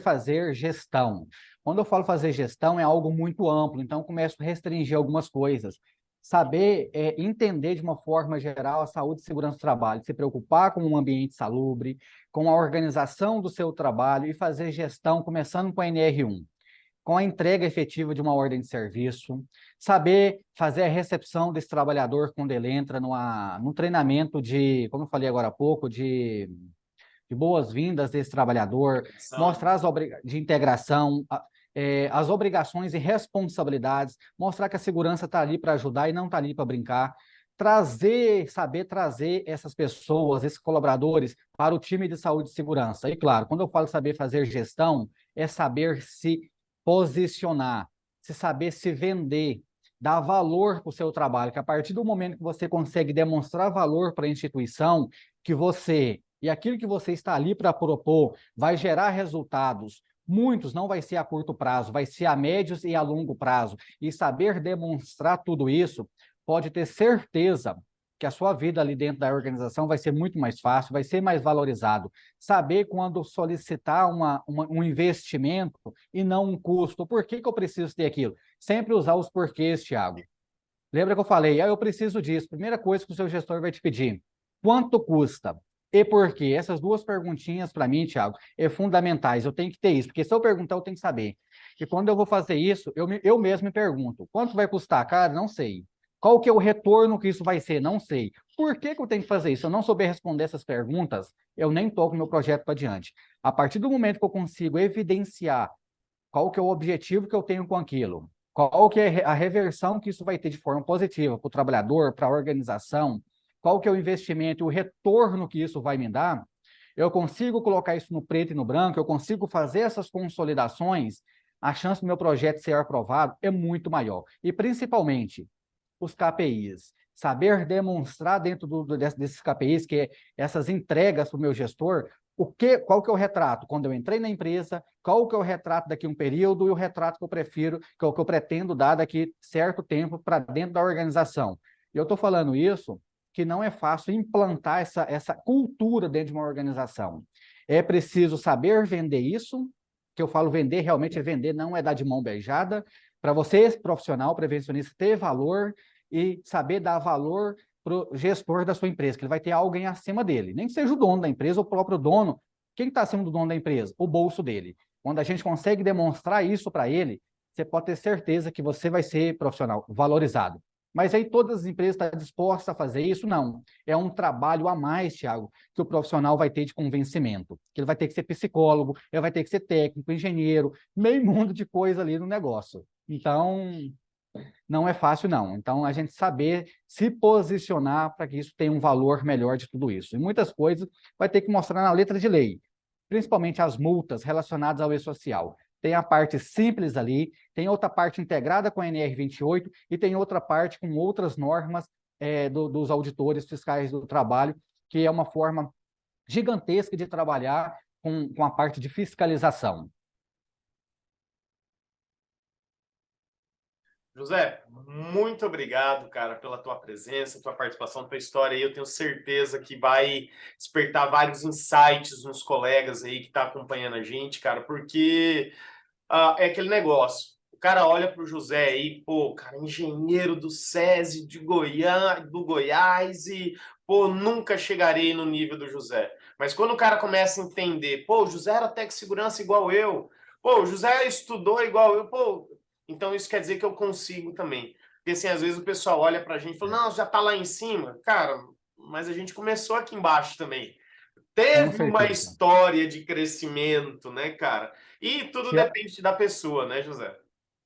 fazer gestão. Quando eu falo fazer gestão, é algo muito amplo, então eu começo a restringir algumas coisas. Saber entender de uma forma geral a saúde e segurança do trabalho, se preocupar com um ambiente salubre, com a organização do seu trabalho e fazer gestão, começando com a NR1, com a entrega efetiva de uma ordem de serviço, saber fazer a recepção desse trabalhador quando ele entra num treinamento de, como eu falei agora há pouco, de boas-vindas desse trabalhador, mostrar de integração, as obrigações e responsabilidades, mostrar que a segurança está ali para ajudar e não está ali para brincar, saber trazer essas pessoas, esses colaboradores para o time de saúde e segurança. E claro, quando eu falo saber fazer gestão, é saber se posicionar, se saber se vender, dar valor para o seu trabalho, que a partir do momento que você consegue demonstrar valor para a instituição, que você e aquilo que você está ali para propor vai gerar resultados. Muitos não vai ser a curto prazo, vai ser a médio e a longo prazo. E saber demonstrar tudo isso, pode ter certeza que a sua vida ali dentro da organização vai ser muito mais fácil, vai ser mais valorizado. Saber quando solicitar um investimento e não um custo. Por que eu preciso ter aquilo? Sempre usar os porquês, Thiago. Lembra que eu falei, eu preciso disso. Primeira coisa que o seu gestor vai te pedir, quanto custa? E por quê? Essas duas perguntinhas, para mim, Thiago, é fundamentais. Eu tenho que ter isso, porque se eu perguntar, eu tenho que saber. E quando eu vou fazer isso, eu mesmo me pergunto, quanto vai custar? Cara, não sei. Qual que é o retorno que isso vai ser? Não sei. Por que eu tenho que fazer isso? Se eu não souber responder essas perguntas, eu nem toco meu projeto para diante. A partir do momento que eu consigo evidenciar qual que é o objetivo que eu tenho com aquilo, qual que é a reversão que isso vai ter de forma positiva para o trabalhador, para a organização, qual que é o investimento e o retorno que isso vai me dar, eu consigo colocar isso no preto e no branco, eu consigo fazer essas consolidações, a chance do meu projeto ser aprovado é muito maior. E principalmente os KPIs. Saber demonstrar dentro desses KPIs, que é essas entregas para o meu gestor, qual que é o retrato? Quando eu entrei na empresa, qual que é o retrato daqui a um período e o retrato que eu prefiro, que é o que eu pretendo dar daqui certo tempo para dentro da organização. E eu estou falando isso que não é fácil implantar essa cultura dentro de uma organização. É preciso saber vender isso, que eu falo vender, realmente é vender, não é dar de mão beijada, para você, profissional, prevencionista, ter valor e saber dar valor para o gestor da sua empresa, que ele vai ter alguém acima dele. Nem que seja o dono da empresa, ou o próprio dono. Quem está acima do dono da empresa? O bolso dele. Quando a gente consegue demonstrar isso para ele, você pode ter certeza que você vai ser profissional valorizado. Mas aí todas as empresas estão dispostas a fazer isso? Não. É um trabalho a mais, Thiago, que o profissional vai ter de convencimento. Que ele vai ter que ser psicólogo, ele vai ter que ser técnico, engenheiro, meio mundo de coisa ali no negócio. Então, não é fácil, não. Então, a gente saber se posicionar para que isso tenha um valor melhor de tudo isso. E muitas coisas vai ter que mostrar na letra de lei, principalmente as multas relacionadas ao e-social. Tem a parte simples ali, tem outra parte integrada com a NR28 e tem outra parte com outras normas dos auditores fiscais do trabalho, que é uma forma gigantesca de trabalhar com a parte de fiscalização. José, muito obrigado, cara, pela tua presença, tua participação, tua história aí. Eu tenho certeza que vai despertar vários insights nos colegas aí que estão acompanhando a gente, cara, porque é aquele negócio. O cara olha para o José aí, pô, cara, engenheiro do SESI de Goiás, do Goiás, e pô, nunca chegarei no nível do José. Mas quando o cara começa a entender, pô, o José era técnico de segurança igual eu, pô, o José estudou igual eu, pô, então isso quer dizer que eu consigo também. Porque assim, às vezes o pessoal olha pra gente e fala, não, já tá lá em cima. Cara, mas a gente começou aqui embaixo também. Com Teve uma certeza. história de crescimento, né, cara? E tudo depende da pessoa, né, José?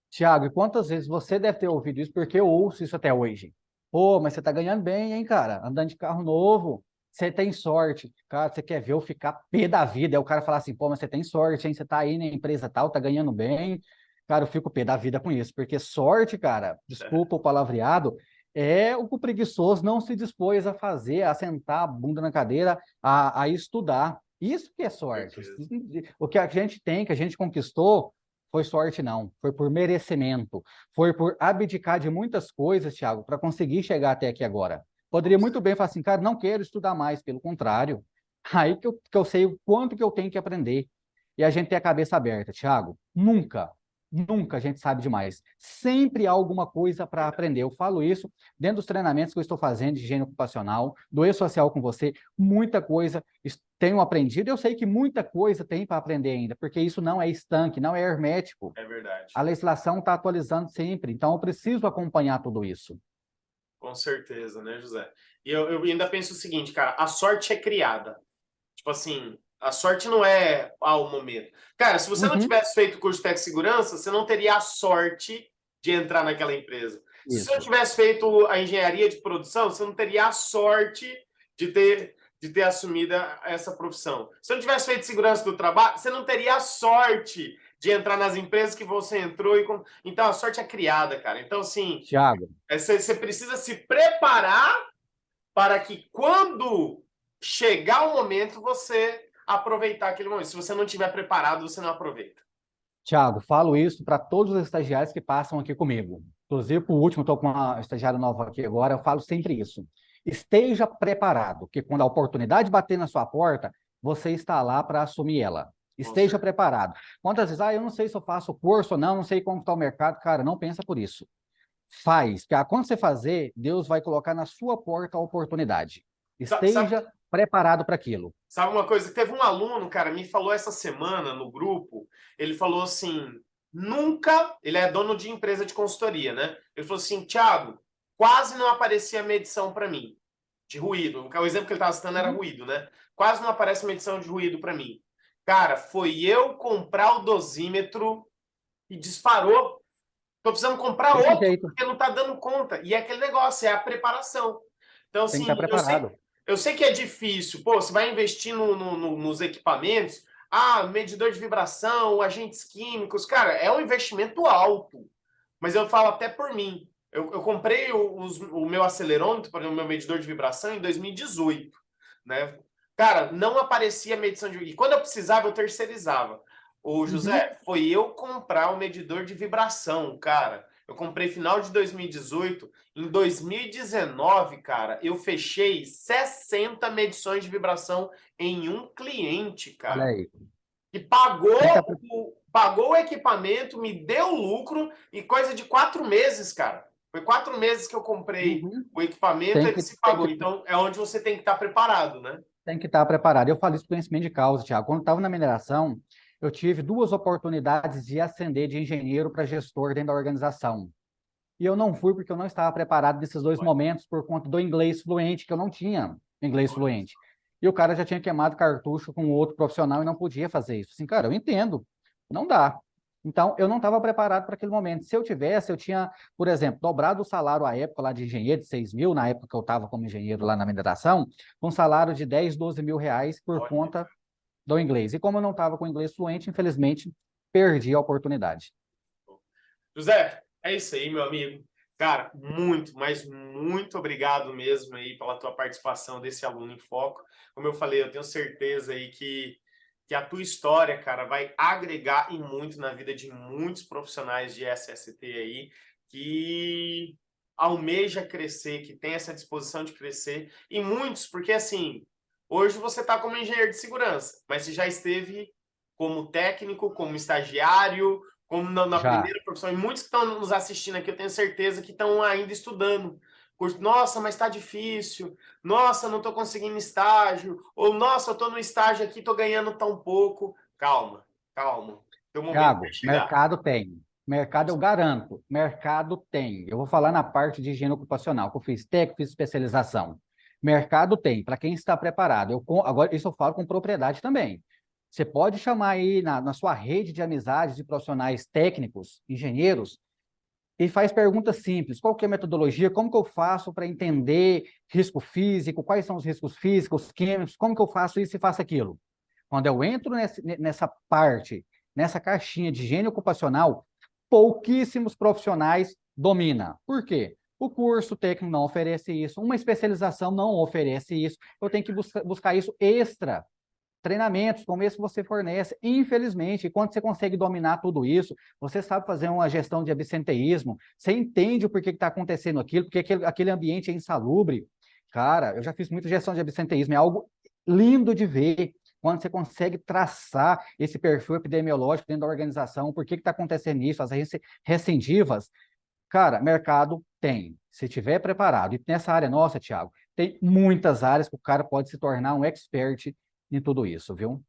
Tiago, e quantas vezes você deve ter ouvido isso? Porque eu ouço isso até hoje. Pô, mas você tá ganhando bem, hein, cara? Andando de carro novo. Você tem sorte. Cara, você quer ver eu ficar pé da vida? Aí o cara falar assim, pô, mas você tem sorte, hein? Você tá aí na empresa tal, tá ganhando bem. Cara, eu fico pé da vida com isso. Porque sorte, cara, desculpa o palavreado, é o que o preguiçoso não se dispôs a fazer, a sentar a bunda na cadeira, a estudar. Isso que é sorte. Certeza. O que a gente tem, que a gente conquistou, foi sorte, não. Foi por merecimento. Foi por abdicar de muitas coisas, Thiago, para conseguir chegar até aqui agora. Poderia muito bem falar assim, cara, não quero estudar mais, pelo contrário. Aí que eu sei o quanto que eu tenho que aprender. E a gente tem a cabeça aberta, Thiago. Nunca a gente sabe demais. Sempre há alguma coisa para aprender. Eu falo isso dentro dos treinamentos que eu estou fazendo de higiene ocupacional, do E-Social com você, muita coisa tenho aprendido. Eu sei que muita coisa tem para aprender ainda, porque isso não é estanque, não é hermético. É verdade. A legislação está atualizando sempre, então eu preciso acompanhar tudo isso. Com certeza, né, José? E eu ainda penso o seguinte, cara, a sorte é criada. Tipo assim, a sorte não é ao momento. Cara, se você não Uhum, tivesse feito o curso de técnico de segurança, você não teria a sorte de entrar naquela empresa. Se você não isso. tivesse feito a engenharia de produção, você não teria a sorte de ter assumido essa profissão. Se você não tivesse feito segurança do trabalho, você não teria a sorte de entrar nas empresas que você entrou. Então, a sorte é criada, cara. Então, assim, Tiago, você precisa se preparar para que quando chegar o momento, você aproveitar aquele momento. Se você não estiver preparado, você não aproveita. Tiago, falo isso para todos os estagiários que passam aqui comigo. Inclusive, por último, estou com uma estagiária nova aqui agora, eu falo sempre isso. Esteja preparado, que quando a oportunidade bater na sua porta, você está lá para assumir ela. Com Esteja certeza. preparado. Quantas vezes, eu não sei se eu faço curso ou não, não sei como está o mercado. Cara, não pensa por isso. Faz, porque quando você fazer, Deus vai colocar na sua porta a oportunidade. Sabe, Esteja preparado para aquilo. sabe uma coisa? Teve um aluno, cara, me falou essa semana no grupo, ele falou assim, nunca, ele é dono de empresa de consultoria, né? Ele falou assim, Thiago, quase não aparecia medição para mim, de ruído. O exemplo que ele estava citando era Uhum. ruído, né? Quase não aparece medição de ruído para mim. Cara, foi eu comprar o dosímetro e disparou. Tô precisando comprar Desse outro, jeito, porque não tá dando conta. E é aquele negócio, é a preparação. Então, tem que estar assim, preparado. eu sei que é difícil. Pô, você vai investir nos equipamentos. Ah, medidor de vibração, agentes químicos. Cara, é um investimento alto. Mas eu falo até por mim. Eu comprei o meu acelerômetro, por exemplo, o meu medidor de vibração, em 2018. Né? Cara, não aparecia medição de. E quando eu precisava, eu terceirizava. O Uhum. José, foi eu comprar o medidor de vibração, cara. Eu comprei final de 2018. Em 2019, cara, eu fechei 60 medições de vibração em um cliente, Olha cara. aí. Que pagou Tem que estar pagou o equipamento, me deu lucro e coisa de 4 meses, cara. Foi 4 meses que eu comprei Uhum. o equipamento, Tem ele que, se tem pagou. que, Então, é onde você tem que estar preparado, né? tem que estar preparado. Eu falo isso por conhecimento de causa, Thiago. Quando eu estava na mineração, eu tive duas oportunidades de ascender de engenheiro para gestor dentro da organização. E eu não fui porque eu não estava preparado nesses dois Olha, momentos por conta do inglês fluente, que eu não tinha inglês olha. fluente. E o cara já tinha queimado cartucho com outro profissional e não podia fazer isso. Assim, cara, eu entendo, não dá. Então, eu não estava preparado para aquele momento. Se eu tivesse, eu tinha, por exemplo, dobrado o salário à época lá de engenheiro, de 6 mil, na época que eu estava como engenheiro lá na mineração, com um salário de 10, 12 mil reais por Olha. conta do inglês. E como eu não estava com inglês fluente, infelizmente, perdi a oportunidade. José, é isso aí, meu amigo. Cara, muito, mas muito obrigado mesmo aí pela tua participação desse aluno em foco. Como eu falei, eu tenho certeza aí que a tua história, cara, vai agregar e muito na vida de muitos profissionais de SST aí que almeja crescer, que tem essa disposição de crescer. E muitos, porque assim, hoje você está como engenheiro de segurança, mas você já esteve como técnico, como estagiário, como na Já. primeira profissão. E muitos que estão nos assistindo aqui, eu tenho certeza que estão ainda estudando. Nossa, mas está difícil. Nossa, não estou conseguindo estágio. Ou, nossa, eu estou no estágio aqui, estou ganhando tão pouco. Calma, calma. Teu momento vai Tiago, chegar. mercado tem. Mercado eu garanto. Mercado tem. Eu vou falar na parte de higiene ocupacional, que eu fiz técnico, fiz especialização. Mercado tem, para quem está preparado. Agora, isso eu falo com propriedade também. Você pode chamar aí na sua rede de amizades de profissionais técnicos, engenheiros, e faz perguntas simples. Qual que é a metodologia? Como que eu faço para entender risco físico? Quais são os riscos físicos, químicos? Como que eu faço isso e faço aquilo? Quando eu entro nessa parte, nessa caixinha de higiene ocupacional, pouquíssimos profissionais dominam. Por quê? O curso técnico não oferece isso, uma especialização não oferece isso. Eu tenho que buscar isso extra, treinamentos como esse que você fornece. Infelizmente, quando você consegue dominar tudo isso, você sabe fazer uma gestão de absenteísmo, você entende o porquê que está acontecendo aquilo, porque aquele ambiente é insalubre. Cara, eu já fiz muita gestão de absenteísmo, é algo lindo de ver quando você consegue traçar esse perfil epidemiológico dentro da organização, por que está acontecendo isso, as recidivas. Cara, mercado tem, se estiver preparado. E nessa área nossa, Thiago, tem muitas áreas que o cara pode se tornar um expert em tudo isso, viu?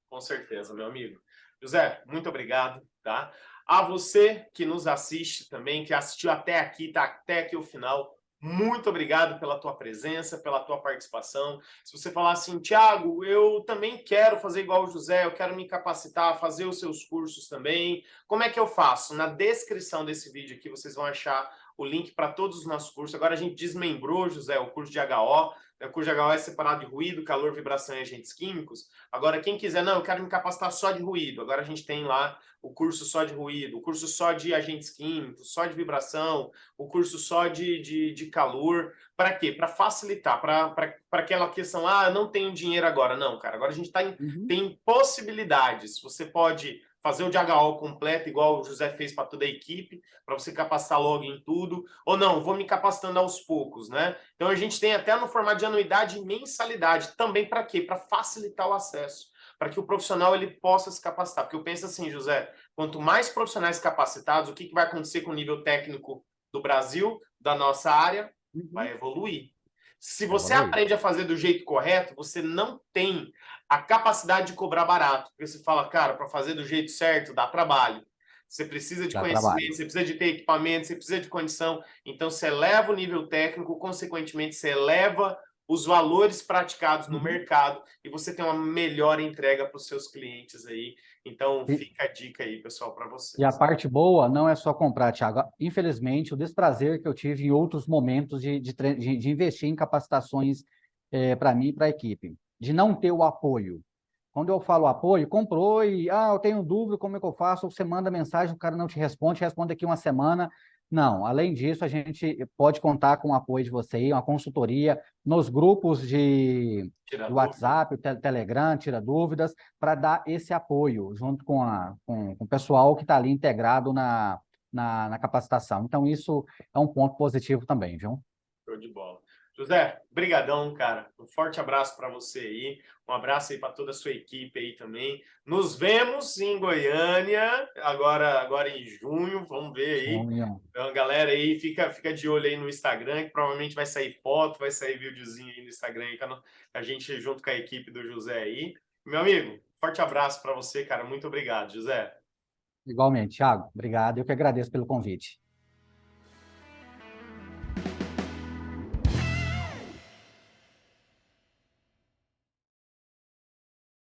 Com certeza, meu amigo. José, muito obrigado, tá? A você que nos assiste também, que assistiu até aqui, tá até aqui o final, muito obrigado pela tua presença, pela tua participação. Se você falar assim, Thiago, eu também quero fazer igual o José, eu quero me capacitar, fazer os seus cursos também, como é que eu faço? Na descrição desse vídeo aqui, vocês vão achar o link para todos os nossos cursos. Agora a gente desmembrou, José, o curso de HO. O curso de HO é separado de ruído, calor, vibração e agentes químicos. Agora, quem quiser, não, eu quero me capacitar só de ruído. Agora a gente tem lá o curso só de ruído, o curso só de agentes químicos, só de vibração, o curso só de calor. Para quê? Para facilitar, para aquela questão, ah, eu não tenho dinheiro agora. Não, cara, agora a gente Uhum. tem possibilidades. Você pode fazer o de HO completo, igual o José fez para toda a equipe, para você capacitar logo em tudo. Ou não, vou me capacitando aos poucos, né? Então a gente tem até no formato de anuidade e mensalidade. Também para quê? Para facilitar o acesso, para que o profissional ele possa se capacitar. Porque eu penso assim, José, quanto mais profissionais capacitados, o que vai acontecer com o nível técnico do Brasil, da nossa área? Vai Uhum. evoluir. Se Vai você evoluir. aprende a fazer do jeito correto, você não tem a capacidade de cobrar barato. Porque você fala, cara, para fazer do jeito certo dá trabalho. Você precisa de Dá trabalho. conhecimento, você precisa de ter equipamento, você precisa de condição. Então, você eleva o nível técnico, consequentemente, você eleva os valores praticados no Uhum. mercado e você tem uma melhor entrega para os seus clientes aí. Então, E, fica a dica aí, pessoal, para e a vocês. parte boa não é só comprar, Thiago. Infelizmente, o desprazer que eu tive em outros momentos de investir em capacitações para mim e para a equipe, de não ter o apoio. Quando eu falo apoio, comprou e, eu tenho dúvida, como é que eu faço? Você manda mensagem, o cara não te responde, responde daqui uma semana. Não, além disso, a gente pode contar com o apoio de você aí, uma consultoria nos grupos Tira do dúvida. WhatsApp, o Telegram, tira dúvidas, para dar esse apoio junto com o pessoal que está ali integrado na capacitação. Então, isso é um ponto positivo também, viu? Show de bola. José, brigadão, cara. Um forte abraço para você aí. Um abraço aí para toda a sua equipe aí também. Nos vemos em Goiânia, agora em junho. Vamos ver aí. Junho. Então, galera aí, fica de olho aí no Instagram, que provavelmente vai sair foto, vai sair videozinho aí no Instagram aí, com a gente junto com a equipe do José aí. Meu amigo, forte abraço para você, cara. Muito obrigado, José. Igualmente, Thiago. Obrigado. Eu que agradeço pelo convite.